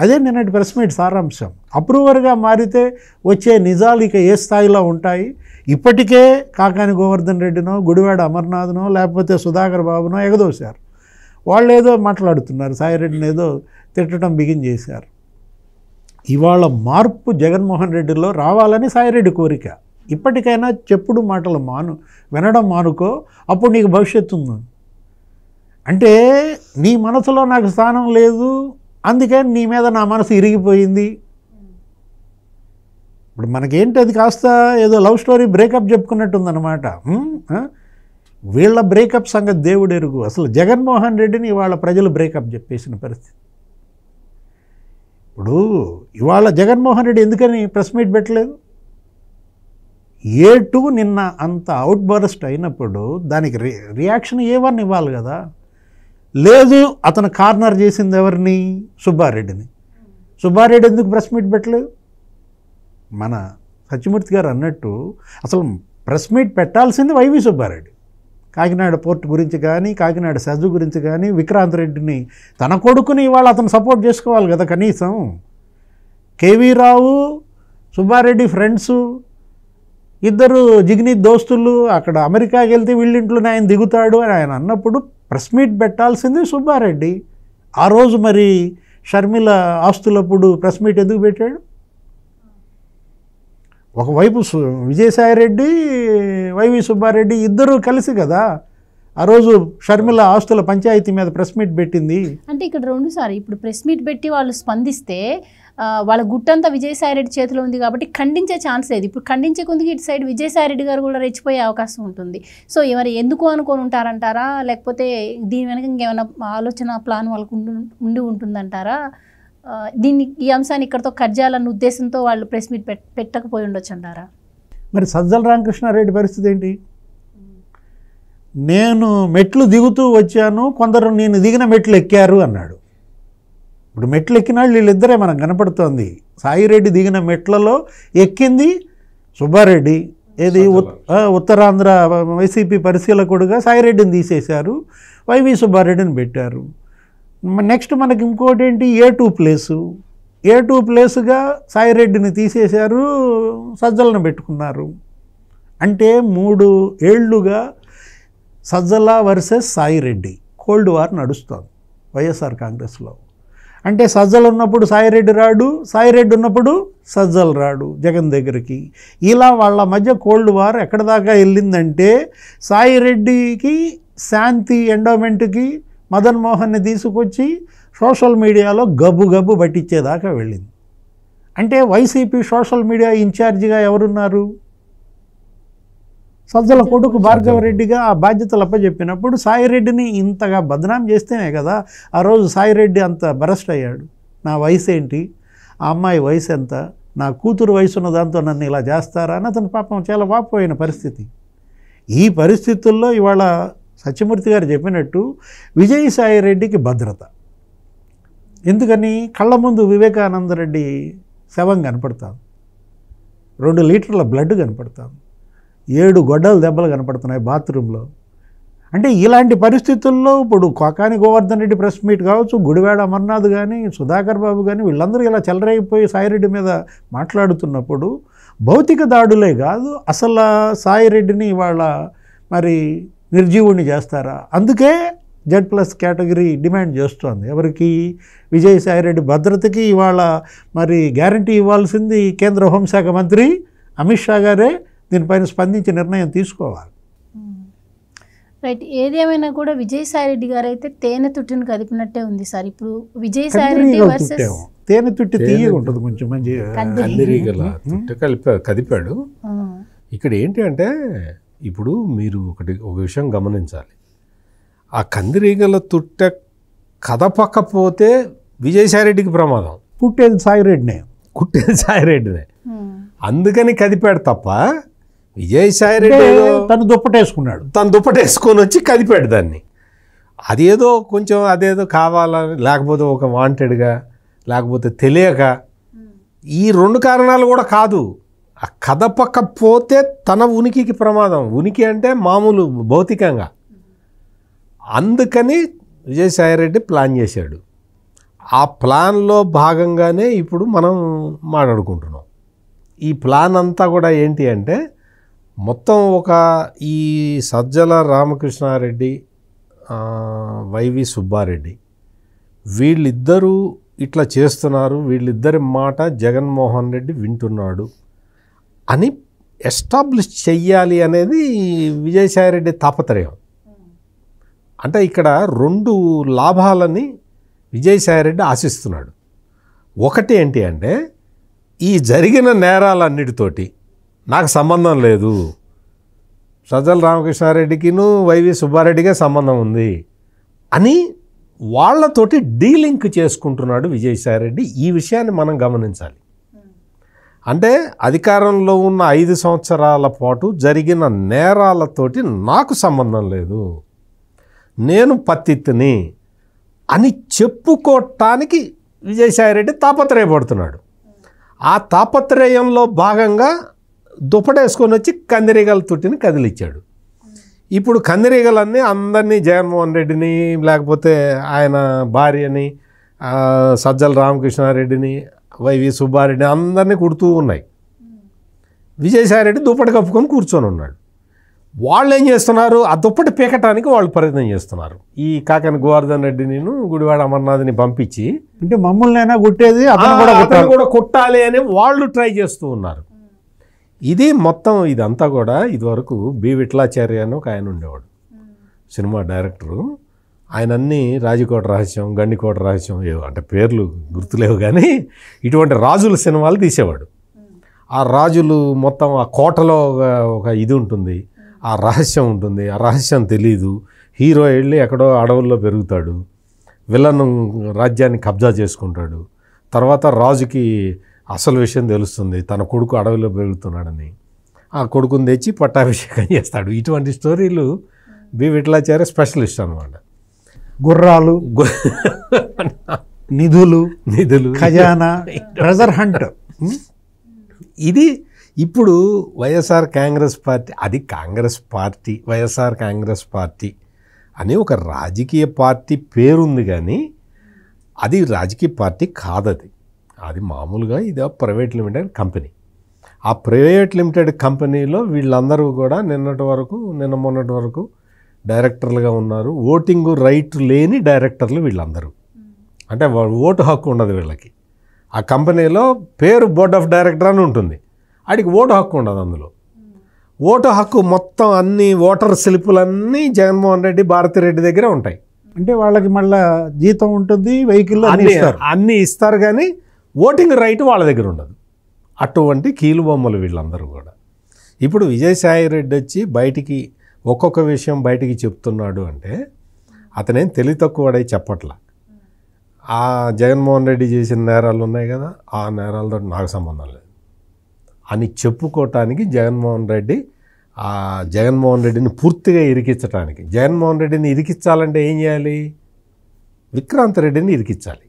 అదే నిన్నటి ప్రెస్ మీట్ సారాంశం. అప్రూవర్గా మారితే వచ్చే నిజాలు ఇక ఏ స్థాయిలో ఉంటాయి. ఇప్పటికే కాకాని గోవర్ధన్ రెడ్డినో, గుడివాడ అమర్నాథ్నో, లేకపోతే సుధాకర్ బాబునో ఎగదోశారు. వాళ్ళు ఏదో మాట్లాడుతున్నారు, సాయిరెడ్డిని ఏదో తిట్టడం బిగిన్ చేశారు. ఇవాళ మార్పు జగన్మోహన్ రెడ్డిలో రావాలని సాయిరెడ్డి కోరిక. ఇప్పటికైనా చెప్పుడు మాటలు వినడం మానుకో, అప్పుడు నీకు భవిష్యత్తు ఉంది. అంటే నీ మనసులో నాకు స్థానం లేదు, అందుకని నీ మీద నా మనసు ఇరిగిపోయింది. ఇప్పుడు మనకేంటి, అది కాస్త ఏదో లవ్ స్టోరీ బ్రేకప్ చెప్పుకున్నట్టుందన్నమాట. వీళ్ళ బ్రేకప్ సంగతి దేవుడు ఎరుగు. అసలు జగన్మోహన్ రెడ్డిని ఇవాళ ప్రజలు బ్రేకప్ చెప్పేసిన పరిస్థితి. ఇప్పుడు ఇవాళ జగన్మోహన్ రెడ్డి ఎందుకని ప్రెస్ మీట్ పెట్టలేదు? A2 నిన్న అంత అవుట్ బర్స్ట్ అయినప్పుడు దానికి రియాక్షన్ A1 ఇవ్వాలి కదా. లేదు, అతను కార్నర్ చేసింది ఎవరిని? సుబ్బారెడ్డిని. సుబ్బారెడ్డి ఎందుకు ప్రెస్ మీట్ పెట్టలేదు? మన సత్యమూర్తి గారు అన్నట్టు అసలు ప్రెస్ మీట్ పెట్టాల్సింది వైవి సుబ్బారెడ్డి. కాకినాడ పోర్ట్ గురించి కానీ, కాకినాడ సజ్జు గురించి కానీ, విక్రాంత్ రెడ్డిని తన కొడుకుని ఇవాళ అతను సపోర్ట్ చేసుకోవాలి కదా కనీసం. కేవీ రావు, సుబ్బారెడ్డి ఫ్రెండ్సు, ఇద్దరు జిగ్ని దోస్తులు, అక్కడ అమెరికాకి వెళ్తే వీళ్ళింట్లోనే ఆయన దిగుతాడు అని ఆయన అన్నప్పుడు ప్రెస్ మీట్ పెట్టాల్సింది సుబ్బారెడ్డి. ఆ రోజు మరి షర్మిల ఆస్తులప్పుడు ప్రెస్ మీట్ ఎందుకు పెట్టాడు? ఒకవైపు విజయసాయిరెడ్డి, వైవి సుబ్బారెడ్డి ఇద్దరూ కలిసి కదా ఆ రోజు షర్మిల ఆస్తుల పంచాయతీ మీద ప్రెస్ మీట్ పెట్టింది. అంటే ఇక్కడ రెండుసారి ఇప్పుడు ప్రెస్ మీట్ పెట్టి వాళ్ళు స్పందిస్తే వాళ్ళ గుట్టంతా విజయసాయిరెడ్డి చేతిలో ఉంది కాబట్టి ఖండించే ఛాన్స్ లేదు. ఇప్పుడు ఖండించే కొందుకు ఇటు సైడ్ విజయసాయిరెడ్డి గారు కూడా రెచ్చిపోయే అవకాశం ఉంటుంది. సో ఎవరు ఎందుకు అనుకొని ఉంటారంటారా, లేకపోతే దీని వెనక ఇంకేమైనా ఆలోచన ప్లాన్ వాళ్ళకు ఉండి ఉంటుందంటారా? ఈ అంశాన్ని ఇక్కడతో కట్ చేయాలన్న ఉద్దేశంతో వాళ్ళు ప్రెస్ మీట్ పెట్టకపోయి ఉండొచ్చు అంటారా? మరి సజ్జల రామకృష్ణారెడ్డి పరిస్థితి ఏంటి? నేను మెట్లు దిగుతూ వచ్చాను, కొందరు నేను దిగిన మెట్లు ఎక్కారు అన్నాడు. ఇప్పుడు మెట్లు ఎక్కిన వాళ్ళు వీళ్ళిద్దరే మనకు కనపడుతోంది. సాయిరెడ్డి దిగిన మెట్లలో ఎక్కింది సుబ్బారెడ్డి. ఏది ఉత్తరాంధ్ర వైసీపీ పరిశీలకుడుగా సాయిరెడ్డిని తీసేశారు, వైవి సుబ్బారెడ్డిని పెట్టారు. నెక్స్ట్ మనకి ఇంకోటి ఏంటి? A2 place. A2 ప్లేసుగా సాయిరెడ్డిని తీసేశారు, సజ్జలను పెట్టుకున్నారు. అంటే 3 ఏళ్లుగా Sajjala versus Saireddy cold war నడుస్తుంది వైఎస్ఆర్ కాంగ్రెస్లో. అంటే సజ్జలు ఉన్నప్పుడు సాయిరెడ్డి రాడు, సాయిరెడ్డి ఉన్నప్పుడు సజ్జలు రాడు జగన్ దగ్గరికి. ఇలా వాళ్ళ మధ్య కోల్డ్ వార్ ఎక్కడ దాకా వెళ్ళిందంటే సాయిరెడ్డికి శాంతి ఎండోమెంట్కి మదన్ మోహన్ని తీసుకొచ్చి సోషల్ మీడియాలో గబ్బు గబ్బు పట్టించేదాకా వెళ్ళింది. అంటే వైసీపీ సోషల్ మీడియా ఇన్ఛార్జిగా ఎవరున్నారు? సజ్జల కొడుకు భార్గవరెడ్డిగా ఆ బాధ్యతలు అప్పచెప్పినప్పుడు సాయిరెడ్డిని ఇంతగా బదనాం చేస్తేనే కదా ఆ రోజు సాయిరెడ్డి అంత బరస్ట్ అయ్యాడు. నా వయసు ఏంటి, ఆ అమ్మాయి వయసు ఎంత, నా కూతురు వయసు ఉన్న దాంతో నన్ను ఇలా చేస్తారా అని అతను పాపం చాలా వాపోయిన పరిస్థితి. ఈ పరిస్థితుల్లో ఇవాళ సత్యమూర్తి గారు చెప్పినట్టు విజయసాయిరెడ్డికి భద్రత. ఎందుకని? కళ్ళ ముందు వివేకానందరెడ్డి శవం కనపడతాం, 2 లీటర్ల బ్లడ్ కనపడతాం, 7 గొడ్డల దెబ్బలు కనపడుతున్నాయి బాత్రూంలో. అంటే ఇలాంటి పరిస్థితుల్లో ఇప్పుడు కొకాని గోవర్ధన్ రెడ్డి ప్రెస్ మీట్ కావచ్చు, గుడివాడ అమర్నాథ్ కానీ, సుధాకర్ బాబు కానీ వీళ్ళందరూ ఇలా చెలరైపోయి సాయిరెడ్డి మీద మాట్లాడుతున్నప్పుడు భౌతిక దాడులే కాదు, అసలు సాయిరెడ్డిని ఇవాళ మరి నిర్జీవుణ్ణి చేస్తారా? అందుకే Z+ కేటగిరీ డిమాండ్ చేస్తోంది. ఎవరికి? విజయసాయిరెడ్డి భద్రతకి ఇవాళ మరి గ్యారంటీ ఇవ్వాల్సింది కేంద్ర హోంశాఖ మంత్రి అమిత్ షా గారే. దీనిపైన స్పందించి నిర్ణయం తీసుకోవాలి. రైట్. ఏదేమైనా కూడా విజయసాయిరెడ్డి గారు అయితే తేనె తుట్టిని కదిపినట్టే ఉంది సార్. ఇప్పుడు విజయసాయిరెడ్డి వర్సెస్ తేనె తుట్టి తీయగా ఉంటుంది, కొంచెం మంచి కందిరీగల కదిపాడు. ఇక్కడ ఏంటి అంటే ఇప్పుడు మీరు ఒక విషయం గమనించాలి. ఆ కందిరీగల తుట్టె కదపకపోతే విజయసాయిరెడ్డికి ప్రమాదం. పుట్టేది సాయిరెడ్డినే, కుట్టేది సాయిరెడ్డినే. అందుకని కదిపాడు తప్ప విజయసాయిరెడ్డి తను దుప్పటేసుకొని వచ్చి కదిపాడు దాన్ని. అదేదో కావాలని, లేకపోతే ఒక వాంటెడ్గా, లేకపోతే తెలియక, ఈ 2 కారణాలు కూడా కాదు. ఆ కదపకపోతే తన ఉనికికి ప్రమాదం. ఉనికి అంటే మామూలు భౌతికంగా. అందుకని విజయసాయిరెడ్డి ప్లాన్ చేశాడు. ఆ ప్లాన్లో భాగంగానే ఇప్పుడు మనం మాట్లాడుకుంటున్నాం. ఈ ప్లాన్ అంతా కూడా ఏంటి అంటే మొత్తం ఈ సజ్జల రామకృష్ణారెడ్డి, వైవి సుబ్బారెడ్డి వీళ్ళిద్దరూ ఇట్లా చేస్తున్నారు, వీళ్ళిద్దరి మాట జగన్మోహన్ రెడ్డి వింటున్నాడు అని ఎస్టాబ్లిష్ చెయ్యాలి అనేది విజయసాయిరెడ్డి తాపత్రయం. అంటే ఇక్కడ 2 లాభాలని విజయసాయిరెడ్డి ఆశిస్తున్నాడు. ఒకటి ఏంటి అంటే ఈ జరిగిన నేరాలన్నిటితోటి నాకు సంబంధం లేదు, సజ్జల రామకృష్ణారెడ్డికిను వైవి సుబ్బారెడ్డిగా సంబంధం ఉంది అని వాళ్ళతోటి డీలింక్ చేసుకుంటున్నాడు విజయసాయిరెడ్డి. ఈ విషయాన్ని మనం గమనించాలి. అంటే అధికారంలో ఉన్న 5 సంవత్సరాల పాటు జరిగిన నేరాలతోటి నాకు సంబంధం లేదు, నేను పత్తిత్తుని అని చెప్పుకోవటానికి విజయసాయిరెడ్డి తాపత్రయపడుతున్నాడు. ఆ తాపత్రయంలో భాగంగా దుప్పటేసుకొని వచ్చి కందిరీగల తొట్టిని కదిలిచ్చాడు. ఇప్పుడు కందిరీగలన్నీ అందరినీ జగన్మోహన్ రెడ్డిని, లేకపోతే ఆయన భార్యని, సజ్జల రామకృష్ణారెడ్డిని, వైవి సుబ్బారెడ్డిని అందరినీ కుడుతూ ఉన్నాయి. విజయసాయిరెడ్డి దుప్పటి కప్పుకొని కూర్చొని ఉన్నాడు. వాళ్ళు ఏం చేస్తున్నారు, ఆ దుప్పటి పీకటానికి వాళ్ళు ప్రయత్నం చేస్తున్నారు. ఈ కాకని గోవర్ధన్ రెడ్డిని, గుడివాడ అమర్నాథ్ని పంపించి, అంటే మమ్మల్నైనా కొట్టేది అతను కూడా కొట్టాలి అని వాళ్ళు ట్రై చేస్తూ ఉన్నారు. ఇది మొత్తం ఇదంతా కూడా ఇదివరకు బి విఠలాచార్య అని ఒక ఆయన ఉండేవాడు, సినిమా డైరెక్టరు. ఆయన అన్నీ రాజకోట రహస్యం, గండికోట రహస్యం, ఏవో అంటే పేర్లు గుర్తులేవు కానీ ఇటువంటి రాజుల సినిమాలు తీసేవాడు. ఆ రాజులు మొత్తం ఆ కోటలో ఒక ఇది ఉంటుంది, ఆ రహస్యం ఉంటుంది, ఆ రహస్యం తెలీదు. హీరో వెళ్ళి ఎక్కడో అడవుల్లో పెరుగుతాడు, విలన్ రాజ్యాన్ని కబ్జా చేసుకుంటాడు. తర్వాత రాజుకి అసలు విషయం తెలుస్తుంది, తన కొడుకు అడవిలో పెరుగుతున్నాడని. ఆ కొడుకుని తెచ్చి పట్టాభిషేకం చేస్తాడు. ఇటువంటి స్టోరీలు బి విఠలాచార్య స్పెషలిస్ట్ అనమాట. గుర్రాలు, నిధులు, ఖజానా, ట్రెజర్ హంట్. ఇది ఇప్పుడు వైఎస్ఆర్ కాంగ్రెస్ పార్టీ, అది కాంగ్రెస్ పార్టీ, వైఎస్ఆర్ కాంగ్రెస్ పార్టీ అని ఒక రాజకీయ పార్టీ పేరుంది కానీ అది రాజకీయ పార్టీ కాదది. అది మామూలుగా ఇది ప్రైవేట్ లిమిటెడ్ కంపెనీ. ఆ ప్రైవేట్ లిమిటెడ్ కంపెనీలో వీళ్ళందరూ కూడా నిన్న మొన్నటి వరకు డైరెక్టర్లుగా ఉన్నారు. ఓటింగ్ రైట్ లేని డైరెక్టర్లు వీళ్ళందరూ. అంటే ఓటు హక్కు ఉండదు వీళ్ళకి. ఆ కంపెనీలో పేరు బోర్డ్ ఆఫ్ డైరెక్టర్ అని ఉంటుంది, వాడికి ఓటు హక్కు ఉండదు. అందులో ఓటు హక్కు మొత్తం అన్ని ఓటర్ స్లిప్పులన్నీ జగన్మోహన్ రెడ్డి, భారతిరెడ్డి దగ్గర ఉంటాయి. అంటే వాళ్ళకి మళ్ళీ జీతం ఉంటుంది, వెహికల్ అన్నీ ఇస్తారు కానీ ఓటింగ్ రైట్ వాళ్ళ దగ్గర ఉండదు. అటువంటి కీలుబొమ్మలు వీళ్ళందరూ కూడా. ఇప్పుడు విజయసాయిరెడ్డి వచ్చి బయటికి ఒక్కొక్క విషయం బయటికి చెప్తున్నాడు అంటే అతనేం తెలివి తక్కువడై చెప్పట్లా. ఆ జగన్మోహన్ రెడ్డి చేసిన నేరాలు ఉన్నాయి కదా, ఆ నేరాలతో నాకు సంబంధం లేదు అని చెప్పుకోవటానికి జగన్మోహన్ రెడ్డిని పూర్తిగా ఇరికించడానికి. జగన్మోహన్ రెడ్డిని ఇరికించాలంటే ఏం చేయాలి, విక్రాంత్ రెడ్డిని ఇరికించాలి.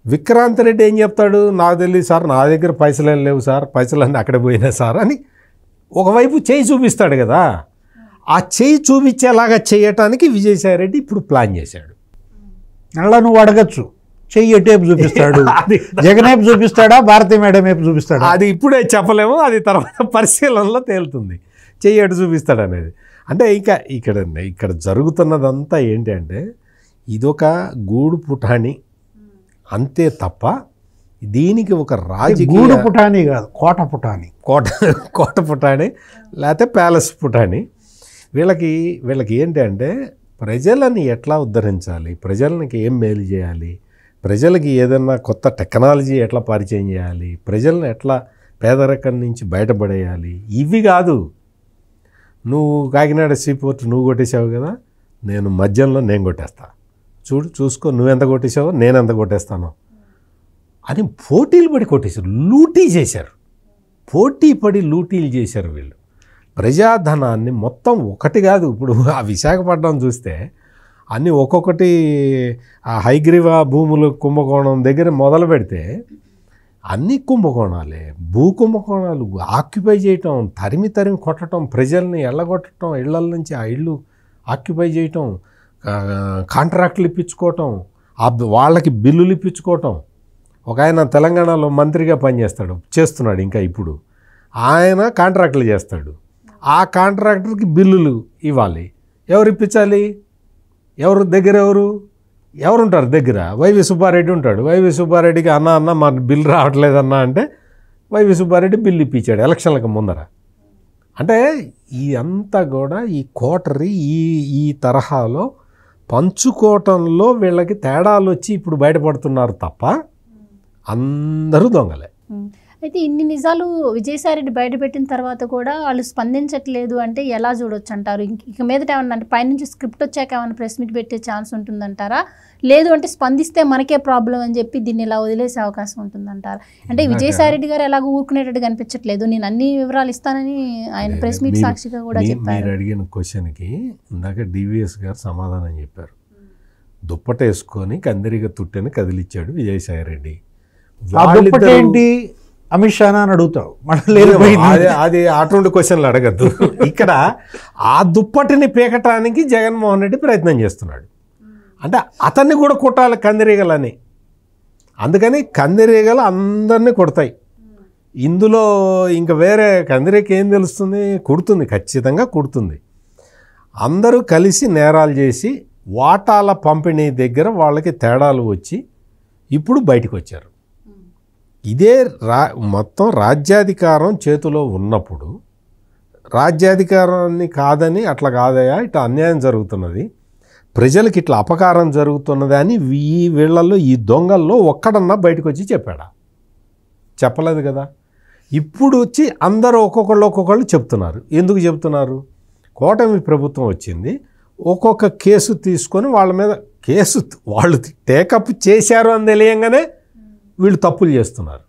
విక్రాంత్ రెడ్డి ఏం చెప్తాడు, నాకు తెలియదు సార్, నా దగ్గర పైసలేం లేవు సార్, పైసలన్నీ అక్కడ పోయినాయి సార్ అని ఒకవైపు చేయి చూపిస్తాడు కదా. ఆ చేయి చూపించేలాగా చేయటానికి విజయసాయిరెడ్డి ఇప్పుడు ప్లాన్ చేశాడు. అలా నువ్వు అడగచ్చు, చెయ్యి టేపు చూపిస్తాడు, జగన్ ఏపు చూపిస్తాడా, భారతీ మేడం ఏపు చూపిస్తాడా, అది ఇప్పుడే చెప్పలేము, అది తర్వాత పరిశీలనలో తేలుతుంది చెయ్యి ఎటు చూపిస్తాడు అనేది. అంటే ఇక్కడ జరుగుతున్నదంతా ఏంటి అంటే ఇదొక గూడు పుటాణి అంతే తప్ప దీనికి ఒక రాజకీయ గూడు పుటాణి కాదు, కోట పుటాణి, కోట పుటాణి లేకపోతే ప్యాలెస్ పుటాణి. వీళ్ళకి ఏంటి అంటే ప్రజలని ఎట్లా ఉద్ధరించాలి, ప్రజలకి ఏం మేలు చేయాలి, ప్రజలకి ఏదన్నా కొత్త టెక్నాలజీ ఎట్లా పరిచయం చేయాలి, ప్రజలను ఎట్లా పేదరికం నుంచి బయటపడేయాలి, ఇవి కాదు. నువ్వు కాకినాడ సీపోర్ట్ నువ్వు కొట్టేసావు కదా, నేను మధ్యంలో నేను కొట్టేస్తా, చూసుకో నువ్వెంత కొట్టేసావో నేను ఎంత కొట్టేస్తానో అని పోటీలు పడి కొట్టేశారు, లూటీ చేశారు, పోటీ పడి లూటీలు చేశారు వీళ్ళు. ప్రజాధనాన్ని మొత్తం ఒకటి కాదు, ఇప్పుడు ఆ విశాఖపట్నం చూస్తే అన్నీ ఒక్కొక్కటి ఆ హైగ్రీవా భూములు కుంభకోణం దగ్గర మొదలు పెడితే అన్ని కుంభకోణాలే, భూ కుంభకోణాలు, ఆక్యుపై చేయటం, తరిమి కొట్టడం, ప్రజల్ని ఎళ్ళగొట్టడం, ఇళ్ల నుంచి ఆ ఇళ్ళు ఆక్యుపై చేయటం, కాంట్రాక్టులు ఇప్పించుకోవటం, వాళ్ళకి బిల్లులు ఇప్పించుకోవటం. ఒక ఆయన తెలంగాణలో మంత్రిగా చేస్తున్నాడు ఇంకా ఇప్పుడు. ఆయన కాంట్రాక్టులు చేస్తాడు, ఆ కాంట్రాక్టర్కి బిల్లులు ఇవ్వాలి, ఎవరు ఇప్పించాలి, ఎవరుంటారు దగ్గర, వైవి సుబ్బారెడ్డి ఉంటాడు. వైవి సుబ్బారెడ్డికి అన్న మా బిల్లు రావట్లేదన్నా అంటే వైవి సుబ్బారెడ్డి బిల్లు ఇప్పించాడు ఎలక్షన్లకు ముందర. అంటే ఇదంతా కూడా ఈ కోటరీ ఈ తరహాలో పంచుకోవటంలో వీళ్ళకి తేడాలు వచ్చి ఇప్పుడు బయటపడుతున్నారు తప్ప అందరూ దొంగలే. అయితే ఇన్ని నిజాలు విజయసాయిరెడ్డి బయటపెట్టిన తర్వాత కూడా వాళ్ళు స్పందించట్లేదు అంటే ఎలా చూడొచ్చు అంటారు? ఇక మీదట ఏమన్నా అంటే పైనుంచి స్క్రిప్ట్ వచ్చాక ఏమైనా ప్రెస్ మీట్ పెట్టే ఛాన్స్ ఉంటుందంటారా? లేదు అంటే స్పందిస్తే మనకే ప్రాబ్లం అని చెప్పి దీన్ని ఇలా వదిలేసే అవకాశం ఉంటుందంటారా? అంటే విజయసాయిరెడ్డి గారు ఎలాగో ఊరుకునేటట్టు కనిపించట్లేదు. నేను అన్ని వివరాలు ఇస్తానని ఆయన ప్రెస్ మీట్ సాక్షిగా కూడా చెప్పారు. మీరు అడిగిన క్వశ్చన్కి ఇందాక డివిఎస్ గారు సమాధానం చెప్పారు. దుప్పటేసుకొని కందిరిగ తుట్టని కదిలిచ్చాడు విజయసాయిరెడ్డి. ఏంటి అమిత్ షానా అని అడుగుతావు, అది అటువంటి క్వశ్చన్లు అడగద్దు. ఇక్కడ ఆ దుప్పటిని పీకటానికి జగన్మోహన్ రెడ్డి ప్రయత్నం చేస్తున్నాడు. అంటే అతన్ని కూడా కొట్టాలి కందిరీగలని. అందుకని కందిరీగలు అందరినీ కొడతాయి. ఇందులో ఇంకా వేరే కందిరీగకి ఏం తెలుస్తుంది? కుడుతుంది, ఖచ్చితంగా కుడుతుంది. అందరూ కలిసి నేరాలు చేసి వాటాల పంపిణీ దగ్గర వాళ్ళకి తేడాలు వచ్చి ఇప్పుడు బయటకు వచ్చారు. ఇదే మొత్తం రాజ్యాధికారం చేతిలో ఉన్నప్పుడు రాజ్యాధికారాన్ని కాదని అట్లా కాదయా ఇట్లా అన్యాయం జరుగుతున్నది, ప్రజలకి ఇట్లా అపకారం జరుగుతున్నది అని వీళ్ళల్లో ఈ దొంగల్లో ఒక్కడన్నా బయటకు వచ్చి చెప్పాడా? చెప్పలేదు కదా. ఇప్పుడు వచ్చి అందరూ ఒక్కొక్కళ్ళు చెప్తున్నారు. ఎందుకు చెప్తున్నారు? కూటమి ప్రభుత్వం వచ్చింది, ఒక్కొక్క కేసు తీసుకొని వాళ్ళ మీద కేసు వాళ్ళు టేకప్ చేశారు అని తెలియంగానే వీళ్ళు తప్పులు చేస్తున్నారు.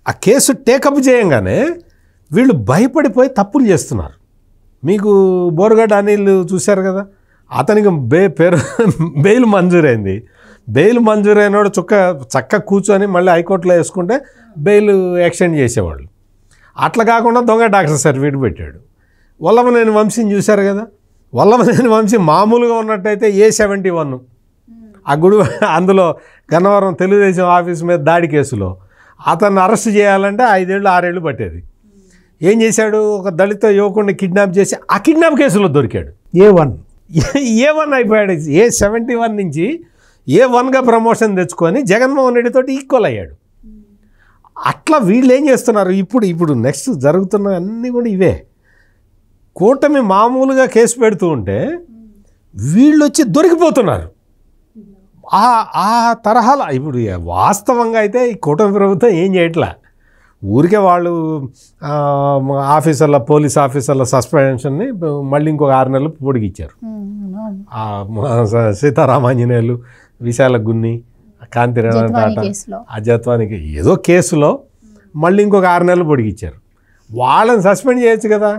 ఆ కేసు టేకప్ చేయంగానే వీళ్ళు భయపడిపోయి తప్పులు చేస్తున్నారు. మీకు బోరగడ్డ అనిల్ చూశారు కదా, అతనికి బెయిల్ మంజూరైంది. బెయిల్ మంజూరైనోడు చక్క కూర్చొని మళ్ళీ హైకోర్టులో వేసుకుంటే బెయిల్ ఎక్స్టెండ్ చేసేవాళ్ళు. అట్లా కాకుండా దొంగ డాక్టర్ సర్టిఫికేట్ పెట్టాడు. వల్లభనేని వంశీని చూశారు కదా, వల్లభనేని వంశీ మామూలుగా ఉన్నట్టయితే A71 ఆ గుడి అందులో గన్నవరం తెలుగుదేశం ఆఫీస్ మీద దాడి కేసులో అతన్ని అరెస్ట్ చేయాలంటే 5 ఏళ్ళు 6 ఏళ్ళు పట్టేది. ఏం చేశాడు? ఒక దళిత యువకుడిని కిడ్నాప్ చేసి ఆ కిడ్నాప్ కేసులో దొరికాడు. A1 అయిపోయాడు. A71 నుంచి A1గా ప్రమోషన్ తెచ్చుకొని జగన్మోహన్ రెడ్డితో ఈక్వల్ అయ్యాడు. అట్లా వీళ్ళు ఏం చేస్తున్నారు? ఇప్పుడు నెక్స్ట్ జరుగుతున్న అన్నీ కూడా ఇవే. కూటమి మామూలుగా కేసు పెడుతూ ఉంటే వీళ్ళు వచ్చి దొరికిపోతున్నారు. ఆ తరహాలో ఇప్పుడు వాస్తవంగా అయితే ఈ కూటమి ప్రభుత్వం ఏం చేయట్లా. ఊరికే వాళ్ళు పోలీస్ ఆఫీసర్ల సస్పెన్షన్ని మళ్ళీ ఇంకొక 6 నెలలు పొడిగిచ్చారు. సీతారామాంజనేయులు, విశాల గున్ని, కాంతిరాణ టాటా ఆ జత్వానికి ఏదో కేసులో మళ్ళీ ఇంకొక 6 నెలలు పొడిగిచ్చారు. వాళ్ళని సస్పెండ్ చేయొచ్చు కదా.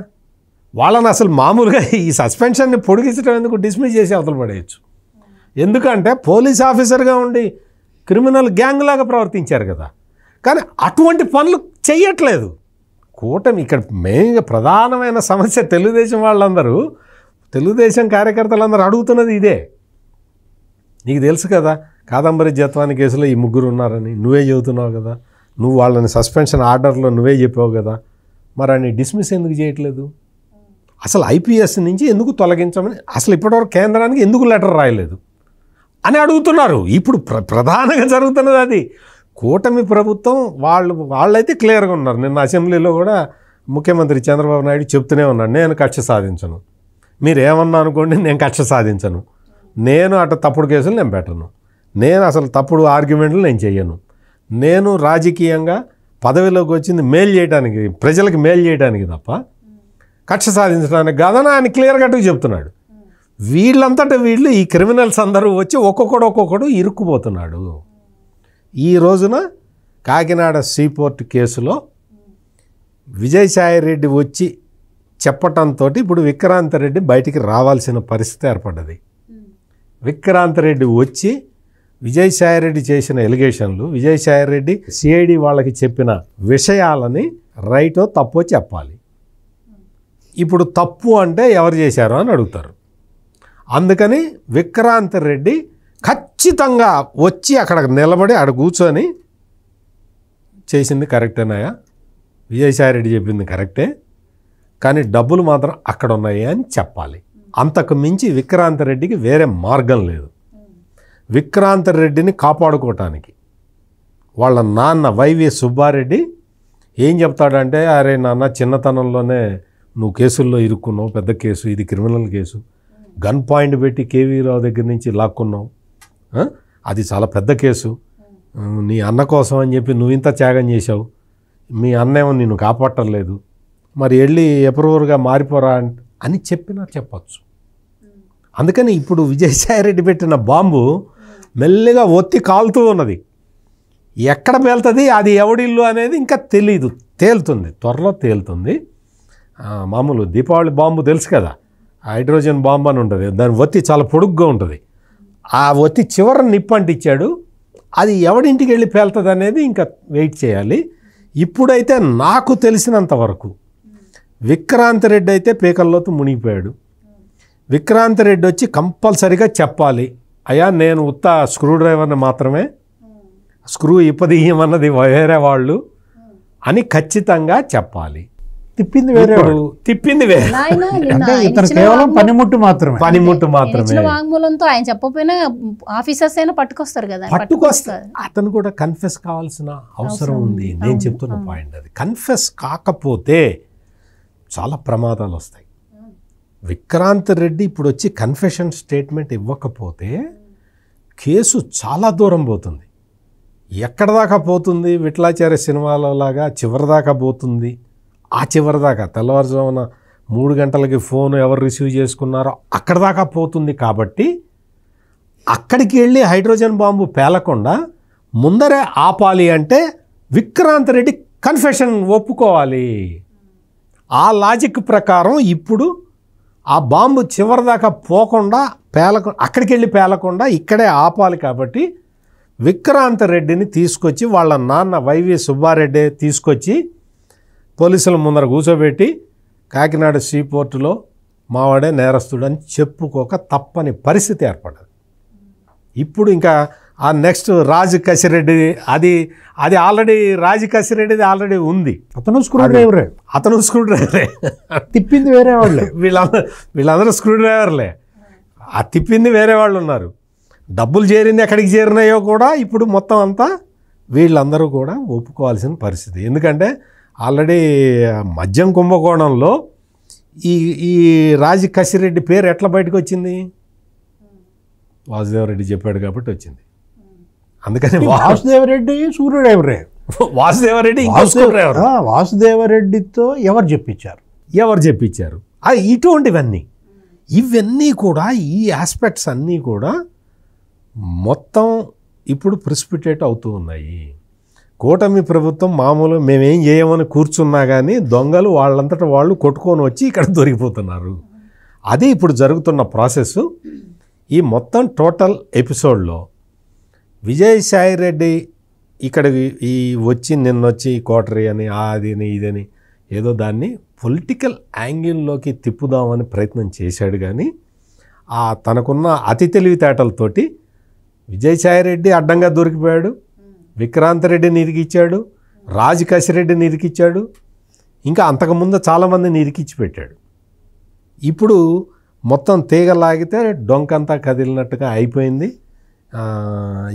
వాళ్ళని అసలు మామూలుగా ఈ సస్పెన్షన్ని పొడిగించడం ఎందుకు? డిస్మిస్ చేసి అవతల పడేయచ్చు. ఎందుకంటే పోలీస్ ఆఫీసర్గా ఉండి క్రిమినల్ గ్యాంగ్ లాగా ప్రవర్తించారు కదా. కానీ అటువంటి పనులు చెయ్యట్లేదు కూటమి. ఇక్కడ మెయిన్గా ప్రధానమైన సమస్య తెలుగుదేశం కార్యకర్తలందరూ అడుగుతున్నది ఇదే. నీకు తెలుసు కదా, కాదంబరి జత్వాని కేసులో ఈ 3 ఉన్నారని నువ్వే చెబుతున్నావు కదా, నువ్వు వాళ్ళని సస్పెన్షన్ ఆర్డర్లో నువ్వే చెప్పావు కదా, మరి అని డిస్మిస్ ఎందుకు చేయట్లేదు? అసలు IPS నుంచి ఎందుకు తొలగించమని అసలు ఇప్పటివరకు కేంద్రానికి ఎందుకు లెటర్ రాయలేదు అని అడుగుతున్నారు. ఇప్పుడు ప్రధానంగా జరుగుతున్నది అది. కూటమి ప్రభుత్వం వాళ్ళైతే క్లియర్గా ఉన్నారు. నిన్న అసెంబ్లీలో కూడా ముఖ్యమంత్రి చంద్రబాబు నాయుడు చెప్తూనే ఉన్నాడు, నేను కక్ష సాధించను, మీరు ఏమన్నా అనుకోండి, నేను కక్ష సాధించను, నేను తప్పుడు కేసులు నేను పెట్టను, నేను అసలు తప్పుడు ఆర్గ్యుమెంట్లు నేను చెయ్యను, నేను రాజకీయంగా పదవిలోకి వచ్చింది మేలు చేయడానికి, ప్రజలకు మేలు చేయడానికి తప్ప కక్ష సాధించడానికి కాదని ఆయన క్లియర్ కట్గా చెప్తున్నాడు. వీళ్ళంతటా వీళ్ళు ఈ క్రిమినల్స్ అందరూ వచ్చి ఒక్కొక్కడు ఇరుక్కుపోతున్నాడు. ఈ రోజున కాకినాడ సీపోర్ట్ కేసులో విజయసాయిరెడ్డి వచ్చి చెప్పటంతో ఇప్పుడు విక్రాంతరెడ్డి బయటికి రావాల్సిన పరిస్థితి ఏర్పడ్డది. విక్రాంతరెడ్డి వచ్చి విజయసాయిరెడ్డి చేసిన ఎలిగేషన్లు, విజయసాయిరెడ్డి CID వాళ్ళకి చెప్పిన విషయాలని రైటో తప్పో చెప్పాలి. ఇప్పుడు తప్పు అంటే ఎవరు చేశారో అని అడుగుతారు. అందుకని విక్రాంతరెడ్డి ఖచ్చితంగా వచ్చి అక్కడ నిలబడి అక్కడ కూర్చొని చేసింది కరెక్టేనాయా, విజయసాయిరెడ్డి చెప్పింది కరెక్టే, కానీ డబ్బులు మాత్రం అక్కడ ఉన్నాయి అని చెప్పాలి. అంతకు మించి విక్రాంతరెడ్డికి వేరే మార్గం లేదు. విక్రాంతరెడ్డిని కాపాడుకోవటానికి వాళ్ళ నాన్న వైవి సుబ్బారెడ్డి ఏం చెప్తాడంటే, అరే నాన్న చిన్నతనంలోనే నువ్వు కేసుల్లో ఇరుక్కున్నావు, పెద్ద కేసు, ఇది క్రిమినల్ కేసు, గన్ పాయింట్ పెట్టి KV రావు దగ్గర నుంచి లాక్కున్నావు, అది చాలా పెద్ద కేసు, నీ అన్న కోసం అని చెప్పి నువ్వు ఇంత త్యాగం చేశావు, మీ అన్నేమో నిన్ను కాపాడలేదు, మరి వెళ్ళి ఎప్రూవర్గా మారిపోరా అని చెప్పినా చెప్పచ్చు. అందుకని ఇప్పుడు విజయసాయిరెడ్డి పెట్టిన బాంబు మెల్లిగా ఒత్తి కాలుతూ ఉన్నది. ఎక్కడ పేలుతుంది, అది ఎవడిల్లు అనేది ఇంకా తెలీదు, తేలుతుంది, త్వరలో తేలుతుంది. మామూలు దీపావళి బాంబు తెలుసు కదా, హైడ్రోజన్ బాంబు అని ఉంటుంది, దాని ఒత్తి చాలా పొడుగ్గా ఉంటుంది. ఆ ఒత్తి చివర నిప్పు అంటించాడు, అది ఎవడింటికి వెళ్ళి పేలుతుంది అనేది ఇంకా వెయిట్ చేయాలి. ఇప్పుడైతే నాకు తెలిసినంత వరకు విక్రాంత్ రెడ్డి అయితే పీకల్లోతు మునిగిపోయాడు. విక్రాంత్ రెడ్డి వచ్చి కంపల్సరిగా చెప్పాలి, అయ్యా నేను ఉత్త స్క్రూ డ్రైవర్ని మాత్రమే, స్క్రూ ఇప్పదీయమన్నది వేరే వాళ్ళు అని ఖచ్చితంగా చెప్పాలి. తిప్పింది వేరే, తిప్పింది వేరే, అంటే ఇతను కేవలం పనిముట్టు మాత్రమే. వాంగ్మూలంతో ఆయన చెప్పకపోయినా ఆఫీసర్స్ అయినా పట్టుకొస్తారు కదా, పట్టుకొస్తారు. అతను కూడా కన్ఫెస్ కావాల్సిన అవసరం ఉంది. నేను చెప్తున్న పాయింట్ అది. కన్ఫెస్ కాకపోతే చాలా ప్రమాదాలు వస్తాయి. విక్రాంత్ రెడ్డి ఇప్పుడు వచ్చి కన్ఫెషన్ స్టేట్మెంట్ ఇవ్వకపోతే కేసు చాలా దూరం పోతుంది. ఎక్కడ దాకా పోతుంది, విఠలాచార్య సినిమాలో లాగా చివరిదాకా పోతుంది. ఆ చివరిదాకా తెల్లవారుజామున 3 గంటలకి ఫోన్ ఎవరు రిసీవ్ చేసుకున్నారో అక్కడ దాకా పోతుంది. కాబట్టి అక్కడికి వెళ్ళి హైడ్రోజన్ బాంబు పేలకుండా ముందరే ఆపాలి అంటే విక్రాంత్ రెడ్డి కన్ఫెషన్ ఒప్పుకోవాలి. ఆ లాజిక్ ప్రకారం ఇప్పుడు ఆ బాంబు చివరిదాకా పోకుండా అక్కడికి వెళ్ళి పేలకుండా ఇక్కడే ఆపాలి. కాబట్టి విక్రాంత్ రెడ్డిని తీసుకొచ్చి వాళ్ళ నాన్న వైవి సుబ్బారెడ్డి తీసుకొచ్చి పోలీసుల ముందర కూర్చోబెట్టి కాకినాడ సీపోర్టులో మావాడే నేరస్తుడని చెప్పుకోక తప్పని పరిస్థితి ఏర్పడదు. ఇప్పుడు ఇంకా ఆ నెక్స్ట్ రాజు కసిరెడ్డి, అది ఆల్రెడీ రాజు కసిరెడ్డిది ఆల్రెడీ ఉంది. అతను స్క్రూ డ్రైవరే, తిప్పింది వేరే వాళ్ళే. వీళ్ళందరూ స్క్రూ డ్రైవర్లే, ఆ తిప్పింది వేరే వాళ్ళు ఉన్నారు. డబ్బులు చేరింది ఎక్కడికి చేరినాయో కూడా ఇప్పుడు మొత్తం అంతా వీళ్ళందరూ కూడా ఒప్పుకోవాల్సిన పరిస్థితి. ఎందుకంటే ఆల్రెడీ మద్యం కుంభకోణంలో ఈ రాజు కసిరెడ్డి పేరు ఎట్లా బయటకు వచ్చింది, వాసుదేవరెడ్డి చెప్పాడు కాబట్టి వచ్చింది. అందుకని వాసుదేవరెడ్డి స్క్రూ డ్రైవరే, వాసుదేవరెడ్డితో ఎవరు చెప్పించారు ఇవన్నీ కూడా ఈ ఆస్పెక్ట్స్ అన్నీ కూడా మొత్తం ఇప్పుడు ప్రెసిపిటేట్ అవుతూ ఉన్నాయి. కూటమి ప్రభుత్వం మామూలు మేమేం చేయమని కూర్చున్నా కానీ దొంగలు వాళ్ళంతటా వాళ్ళు కొట్టుకొని వచ్చి ఇక్కడ దొరికిపోతున్నారు. అది ఇప్పుడు జరుగుతున్న ప్రాసెస్. ఈ మొత్తం టోటల్ ఎపిసోడ్లో విజయసాయిరెడ్డి ఇక్కడ నిన్నొచ్చి కోటరీ అని అదని ఇదని ఏదో దాన్ని పొలిటికల్ యాంగిల్లోకి తిప్పుదామని ప్రయత్నం చేశాడు. కానీ తనకున్న అతి తెలివితేటలతోటి విజయసాయిరెడ్డి అడ్డంగా దొరికిపోయాడు, విక్రాంత్ రెడ్డిని ఇరికిచ్చాడు, రాజు కసిరెడ్డిని ఇరికిచ్చాడు, ఇంకా అంతకుముందు చాలామందిని ఇరికిచ్చి పెట్టాడు. ఇప్పుడు మొత్తం తీగలాగితే డొంకంతా కదిలినట్టుగా అయిపోయింది.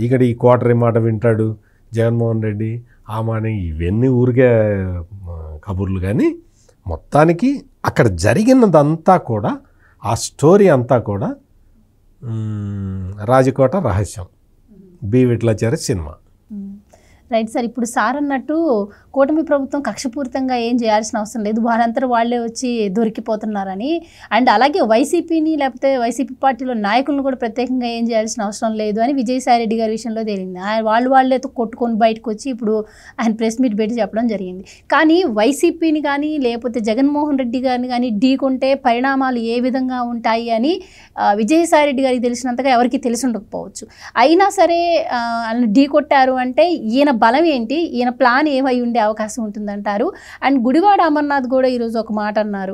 ఇక్కడ ఈ కోటరీ మాట వింటాడు జగన్మోహన్ రెడ్డి, ఆ మాట, ఇవన్నీ ఊరికే కబుర్లు. కానీ మొత్తానికి అక్కడ జరిగినదంతా కూడా, ఆ స్టోరీ అంతా కూడా Rajakota Rahasyam, B Vittalacharya cinema. Right sir. ఇప్పుడు సార్ అన్నట్టు కూటమి ప్రభుత్వం కక్షపూరితంగా ఏం చేయాల్సిన అవసరం లేదు, వాళ్ళంతా వాళ్ళే వచ్చి దొరికిపోతున్నారని. అండ్ అలాగే వైసీపీని లేకపోతే వైసీపీ పార్టీలో నాయకులను కూడా ప్రత్యేకంగా ఏం చేయాల్సిన అవసరం లేదు అని విజయసాయిరెడ్డి గారి విషయంలో తేలింది. వాళ్ళే కొట్టుకొని బయటకు వచ్చి ఇప్పుడు ఆయన ప్రెస్ మీట్ పెట్టి చెప్పడం జరిగింది. కానీ వైసీపీని కానీ లేకపోతే జగన్మోహన్ రెడ్డి గారిని కానీ ఢీకొంటే పరిణామాలు ఏ విధంగా ఉంటాయి అని విజయసాయిరెడ్డి గారికి తెలిసినంతగా ఎవరికి తెలిసి ఉండకపోవచ్చు. అయినా సరే ఢీ కొట్టారు అంటే ఈయన బలం ఏంటి, ఈయన ప్లాన్ ఏమై ఉండే అవకాశం ఉంటుందంటారు. అండ్ గుడివాడ అమర్నాథ్ కూడా ఈరోజు ఒక మాట అన్నారు,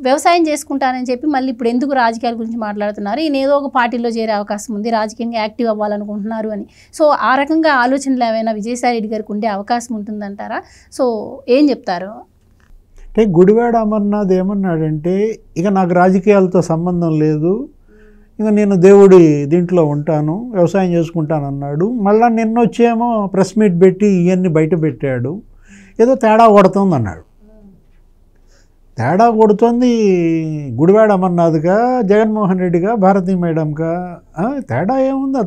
వ్యవసాయం చేసుకుంటానని చెప్పి మళ్ళీ ఇప్పుడు ఎందుకు రాజకీయాల గురించి మాట్లాడుతున్నారు, ఈయన ఏదో ఒక పార్టీలో చేరే అవకాశం ఉంది, రాజకీయంగా యాక్టివ్ అవ్వాలనుకుంటున్నారు అని. సో ఆ రకంగా ఆలోచనలు ఏమైనా విజయసాయిరెడ్డి గారికి ఉండే అవకాశం ఉంటుందంటారా? సో ఏం చెప్తారు? అంటే గుడివాడ అమర్నాథ్ ఏమన్నాడంటే, ఇక నాకు రాజకీయాలతో సంబంధం లేదు, ఇక నేను దేవుడి దీంట్లో ఉంటాను, వ్యవసాయం చేసుకుంటాను అన్నాడు. మళ్ళీ నిన్న వచ్చేమో ప్రెస్ మీట్ పెట్టి ఇవన్నీ బయట పెట్టాడు, ఏదో తేడా కొడుతుంది అన్నాడు. తేడా కొడుతోంది గుడివాడ అమర్నాథ్గా, జగన్మోహన్ రెడ్డిగా, భారతీ మేడంగా. తేడా ఏముంది?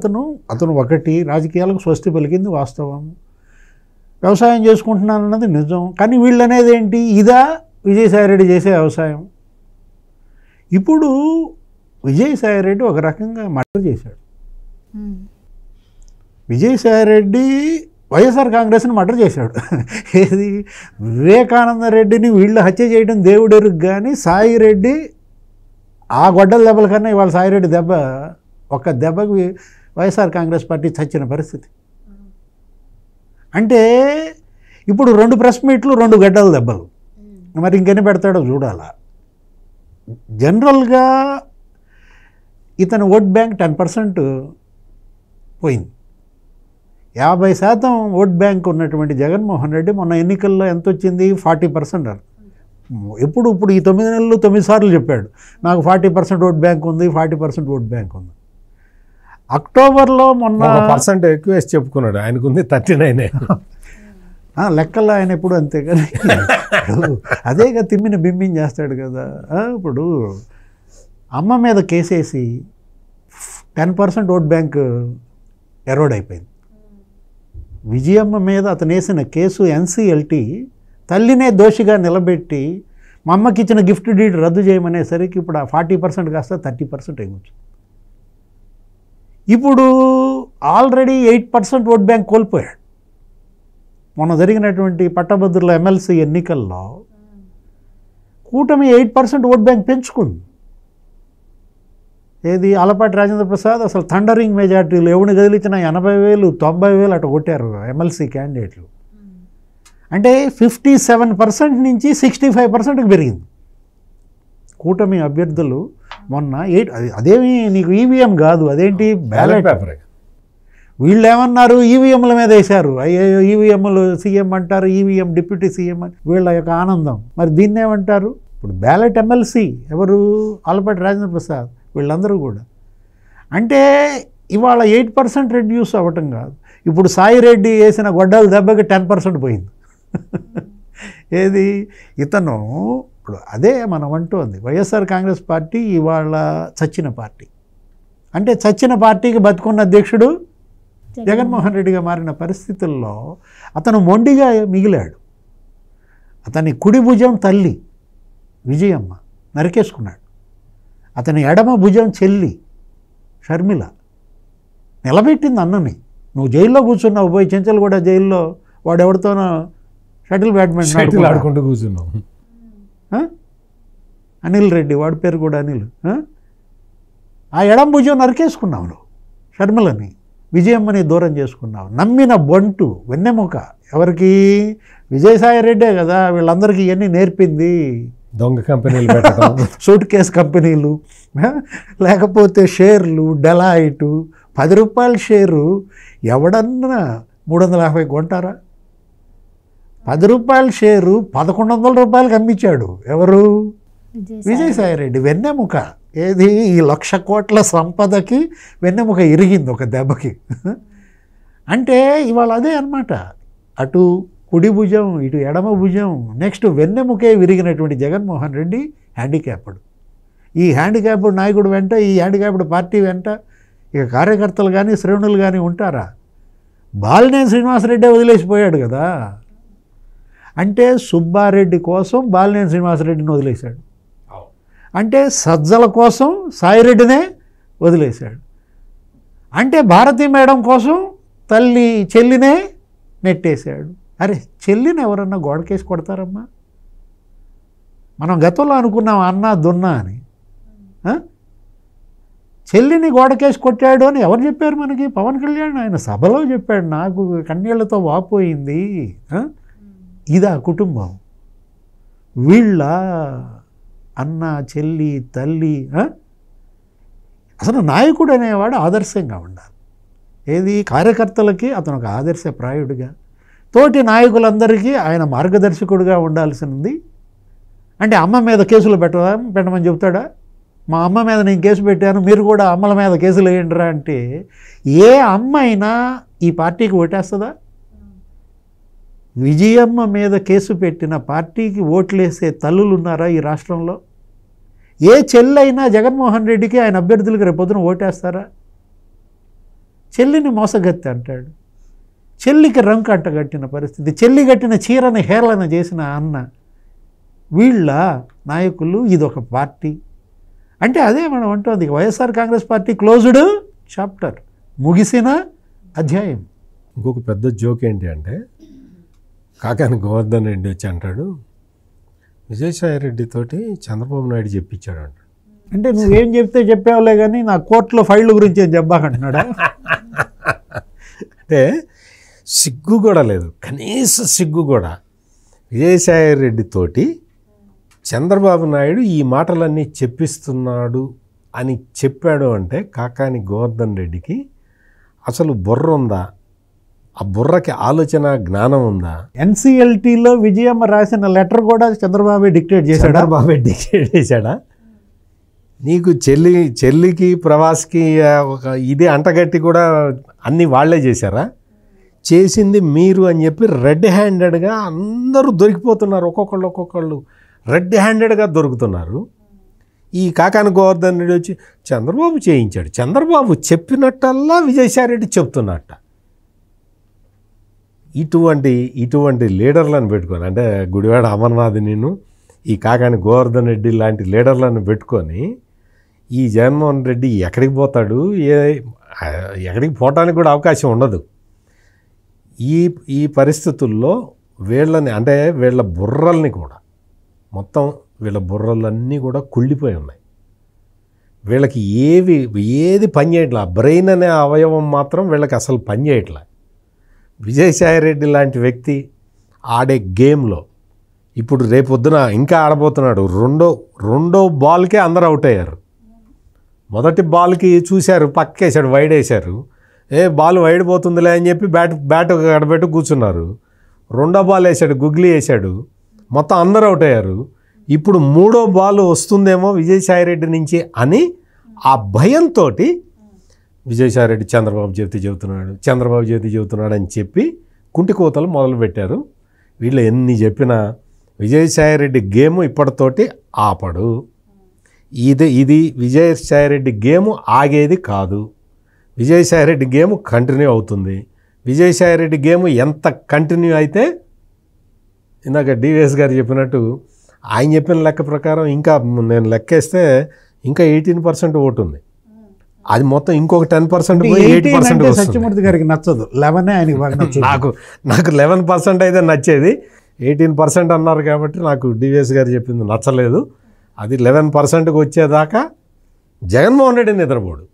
అతను ఒకటి రాజకీయాలకు స్వస్తి పలికింది వాస్తవం, వ్యవసాయం చేసుకుంటున్నానన్నది నిజం. కానీ వీళ్ళు అనేది ఏంటి? ఇదా విజయసాయిరెడ్డి చేసే వ్యవసాయం? ఇప్పుడు విజయసాయిరెడ్డి ఒక రకంగా మర్డర్ చేశాడు. విజయసాయిరెడ్డి వైఎస్ఆర్ కాంగ్రెస్ని మర్డర్ చేశాడు. ఏది వివేకానంద రెడ్డిని వీళ్ళు హత్య చేయడం దేవుడెరుగు, కానీ సాయిరెడ్డి ఆ గొడ్డల దెబ్బల కన్నా ఇవాళ సాయిరెడ్డి దెబ్బ, ఒక్క దెబ్బకి వైఎస్ఆర్ కాంగ్రెస్ పార్టీ చచ్చిన పరిస్థితి. అంటే ఇప్పుడు 2 ప్రెస్ మీట్లు, 2 గడ్డల దెబ్బలు. మరి ఇంకెన్ని పెడతాడో చూడాలా. జనరల్గా ఇతని ఓట్ బ్యాంక్ 10% పోయింది. 50% ఓట్ బ్యాంక్ ఉన్నటువంటి జగన్మోహన్ రెడ్డి మొన్న ఎన్నికల్లో ఎంత వచ్చింది? 40%. ఇప్పుడు ఈ 9 నెలలు 9 సార్లు చెప్పాడు నాకు 40% ఓట్ బ్యాంక్ ఉంది, 40% ఓట్ బ్యాంక్ ఉంది. అక్టోబర్లో మొన్న % ఎక్కువ వేసి చెప్పుకున్నాడు, ఆయనకుంది 39. లెక్కల్లో ఆయన ఎప్పుడు అంతే కానీ అదేగా తిమ్మిన బిమ్మిని చేస్తాడు కదా. ఇప్పుడు అమ్మ మీద కేసేసి 10% ఓట్ బ్యాంక్ ఎరోడ్ అయిపోయింది. విజయమ్మ మీద అతను వేసిన కేసు NCLT తల్లినే దోషిగా నిలబెట్టి మా అమ్మకి ఇచ్చిన గిఫ్ట్ డీడ్ రద్దు చేయమనేసరికి ఇప్పుడు ఆ 40% కాస్త 30% అయిపోవచ్చు. ఇప్పుడు ఆల్రెడీ 8% ఓట్ బ్యాంక్ కోల్పోయాడు. మొన్న జరిగినటువంటి పట్టభద్రుల ఎమ్మెల్సీ ఎన్నికల్లో కూటమి 8% ఓట్ బ్యాంక్ పెంచుకుంది. ఏది ఆలపాటి రాజేంద్ర ప్రసాద్ అసలు థండరింగ్ మెజార్టీలు ఎవరిని కదిలించినా 80,000 90,000 అటు కొట్టారు ఎమ్మెల్సీ క్యాండిడేట్లు. అంటే 57% నుంచి 65%కి పెరిగింది కూటమి అభ్యర్థులు. మొన్న అదేమి నీకు ఈవీఎం కాదు, అదేంటి బ్యాలెట్ పేపర్. వీళ్ళు ఏమన్నారు? ఈవీఎంల మీద వేశారు. అయ్యో ఈవీఎంలు సీఎం అంటారు, ఈవీఎం డిప్యూటీ సీఎం అని వీళ్ళ యొక్క ఆనందం. మరి దీన్ని ఏమంటారు? ఇప్పుడు బ్యాలెట్ ఎమ్మెల్సీ ఎవరు? ఆలపాటి రాజేంద్ర ప్రసాద్, వీళ్ళందరూ కూడా. అంటే ఇవాళ 8% రెడ్యూస్ అవ్వటం కాదు, ఇప్పుడు సాయిరెడ్డి వేసిన గొడ్డల దెబ్బకి 10% పోయింది. ఏది ఇతను ఇప్పుడు అదే మనం అంటోంది, వైఎస్ఆర్ కాంగ్రెస్ పార్టీ ఇవాళ చచ్చిన పార్టీ. అంటే చచ్చిన పార్టీకి బతుకున్న అధ్యక్షుడు జగన్మోహన్ రెడ్డిగా మారిన పరిస్థితుల్లో అతను మొండిగా మిగిలాడు. అతని కుడి భుజం తల్లి విజయమ్మ నరికేసుకున్నాడు. అతని ఎడమ భుజం చెల్లి షర్మిల నిలబెట్టింది అన్నని. నువ్వు జైల్లో కూర్చున్నావు, పోయి చెంచల్ కూడా జైల్లో వాడు ఎవరితోనో బ్యాడ్మింటన్ ఆడుకుంటూ కూర్చున్నావు. అనిల్ రెడ్డి, వాడి పేరు కూడా అనిల్. ఆ ఎడమ భుజం నరికేసుకున్నావు నువ్వు, షర్మిలని విజయమ్మని దూరం చేసుకున్నావు. నమ్మిన బొంటు వెన్నెముక ఎవరికి? విజయసాయి రెడ్డే కదా వీళ్ళందరికీ ఇవన్నీ నేర్పింది. దొంగ కంపెనీలు పెట్టడం, సూట్ కేస్ కంపెనీలు, లేకపోతే షేర్లు, డెలాయిటు. 10 రూపాయల షేరు ఎవడన్నా 350 కొంటారా? 10 రూపాయల షేరు 1100 రూపాయలకి అమ్మించాడు ఎవరు? విజయసాయి రెడ్డి. వెన్నెముక. ఏది ఈ 1,00,000 కోట్ల సంపదకి వెన్నెముక ఇరిగింది ఒక దెబ్బకి. అంటే ఇవాళ అదే అన్నమాట. అటు కుడి భుజం, ఇటు ఎడమ భుజం, నెక్స్ట్ వెన్నెముకే విరిగినటువంటి జగన్మోహన్ రెడ్డి హ్యాండిక్యాప్డ్. ఈ హ్యాండిక్యాప్డ్ నాయకుడు వెంట, ఈ హ్యాండిక్యాప్డ్ పార్టీ వెంట ఇక కార్యకర్తలు కానీ శ్రేణులు కానీ ఉంటారా? బాలినేని శ్రీనివాసరెడ్డే వదిలేసిపోయాడు కదా. అంటే సుబ్బారెడ్డి కోసం బాలినేని శ్రీనివాసరెడ్డిని వదిలేశాడు. అంటే సజ్జల కోసం సాయిరెడ్డినే వదిలేశాడు. అంటే భారతీ మేడం కోసం తల్లి చెల్లినే నెట్టేశాడు. అరే చెల్లిని ఎవరన్నా గోడకేసి కొడతారమ్మా? మనం గతంలో అనుకున్నాం అన్నా దున్నా అని. చెల్లిని గోడకేసి కొట్టాడు అని ఎవరు చెప్పారు మనకి? పవన్ కళ్యాణ్ ఆయన సభలో చెప్పాడు. నాకు కన్నీళ్లతో వాపోయింది. ఇదా కుటుంబం? వీళ్ళ అన్న, చెల్లి, తల్లి. అసలు నాయకుడు అనేవాడు ఆదర్శంగా ఉండాలి. ఏది కార్యకర్తలకి అతను ఒక ఆదర్శప్రాయుడిగా, తోటి నాయకులందరికీ ఆయన మార్గదర్శకుడిగా ఉండాల్సింది. అంటే అమ్మ మీద కేసులు పెట్టమని చెబుతాడా? మా అమ్మ మీద నేను కేసు పెట్టాను, మీరు కూడా అమ్మల మీద కేసులు వేయండిరా అంటే ఏ అమ్మ అయినా ఈ పార్టీకి ఓటేస్తుందా? విజయమ్మ మీద కేసు పెట్టిన పార్టీకి ఓట్లేసే తల్లులు ఉన్నారా ఈ రాష్ట్రంలో? ఏ చెల్లైనా జగన్మోహన్ రెడ్డికి ఆయన అభ్యర్థులకు రేపొద్దున ఓటేస్తారా? చెల్లిని మోసగత్తి అంటాడు, చెల్లికి రంకు అంటగట్టిన పరిస్థితి, చెల్లి కట్టిన చీరని హేళన చేసిన అన్న. వీళ్ళ నాయకులు ఇదొక పార్టీ అంటే అదే మనం అంటుంది. YSR Congress party closed chapter, ముగిసిన అధ్యాయం. ఇంకొక పెద్ద జోక్ ఏంటి అంటే, కాకాని గోవర్ధన్ రెడ్డి వచ్చి అంటాడు, విజయసాయి రెడ్డితోటి చంద్రబాబు నాయుడు చెప్పించాడు అంట. అంటే నువ్వేం చెప్తే చెప్పావులే కానీ నా కోర్టులో ఫైళ్ళ గురించి ఏం చెప్పాకంటున్నాడా? అంటే సిగ్గు కూడా లేదు, కనీస సిగ్గు కూడా. విజయసాయి రెడ్డితోటి చంద్రబాబు నాయుడు ఈ మాటలన్నీ చెప్పిస్తున్నాడు అని చెప్పాడు అంటే కాకాని గోవర్ధన్ రెడ్డికి అసలు బుర్ర ఉందా? ఆ బుర్రకి ఆలోచన జ్ఞానం ఉందా? ఎన్సీఎల్టీలో విజయమ్మ రాసిన లెటర్ కూడా చంద్రబాబు డిక్టేట్ చేశాడా? చంద్రబాబు డిక్టేట్ చేశాడా? నీకు చెల్లికి ప్రవాస్కి ఒక ఇది అంటగట్టి కూడా అన్నీ వాళ్ళే చేశారా? చేసింది మీరు అని చెప్పి రెడ్ హ్యాండెడ్గా అందరూ దొరికిపోతున్నారు. ఒక్కొక్కళ్ళు రెడ్ హ్యాండెడ్గా దొరుకుతున్నారు. ఈ కాకాని గోవర్ధన్ రెడ్డి వచ్చి చంద్రబాబు చేయించాడు, చంద్రబాబు చెప్పినట్టల్లా విజయసాయి రెడ్డి చెప్తున్నట్ట. ఇటువంటి లీడర్లను పెట్టుకొని, అంటే గుడివాడ అమర్నాథ్ నేను ఈ కాకాని గోవర్ధన్ రెడ్డి లాంటి లీడర్లను పెట్టుకొని ఈ జగన్మోహన్ రెడ్డి ఎక్కడికి పోతాడు? ఎక్కడికి పోవటానికి కూడా అవకాశం ఉండదు. ఈ పరిస్థితుల్లో వీళ్ళని, అంటే వీళ్ళ బుర్రల్ని కూడా మొత్తం వీళ్ళ బుర్రలన్నీ కూడా కుళ్ళిపోయి ఉన్నాయి. వీళ్ళకి ఏది పని చేయట్లా. బ్రెయిన్ అనే అవయవం మాత్రం వీళ్ళకి అసలు పని చేయట్లా. విజయసాయి రెడ్డి లాంటి వ్యక్తి ఆడే గేమ్లో ఇప్పుడు రేపొద్దున ఇంకా ఆడబోతున్నాడు. రెండో బాల్కే అందరూ అవుట్ అయ్యారు. మొదటి బాల్కి చూశారు, పక్కేశాడు, వైడ్ వేశారు. బాల్ వైడ్ పోతుందిలే అని చెప్పి బ్యాట్ గడబెట్టు కూర్చున్నారు. రెండో బాల్ వేశాడు, గుగ్లీ వేశాడు, మొత్తం అందరూ అవుట్ అయ్యారు. ఇప్పుడు మూడో బాల్ వస్తుందేమో విజయసాయి రెడ్డి నుంచి అని ఆ భయంతో విజయసాయి రెడ్డి చంద్రబాబు చెబుతున్నాడు అని చెప్పి కుంటి కోతలు మొదలుపెట్టారు. వీళ్ళు ఎన్ని చెప్పినా విజయసాయి రెడ్డి గేమ్ ఇప్పటితోటి ఆపడు. ఇది విజయసాయి రెడ్డి గేమ్ ఆగేది కాదు. విజయసాయి రెడ్డి గేమ్ కంటిన్యూ అవుతుంది. విజయసాయి రెడ్డి గేమ్ ఎంత కంటిన్యూ అయితే, ఇందాక డివిఎస్ గారు చెప్పినట్టు ఆయన చెప్పిన లెక్క ప్రకారం ఇంకా నేను లెక్కేస్తే ఇంకా 18% ఓటు ఉంది. అది మొత్తం ఇంకొక 10% 8% సత్యమూర్తి గారికి నచ్చదు, 11 ఆయనకి బాగా నచ్చదు. నాకు 11% అయితే నచ్చేది. 18% అన్నారు కాబట్టి నాకు డివిఎస్ గారు చెప్పింది నచ్చలేదు. అది 11%కి వచ్చేదాకా జగన్మోహన్ రెడ్డి నిద్రపోడు.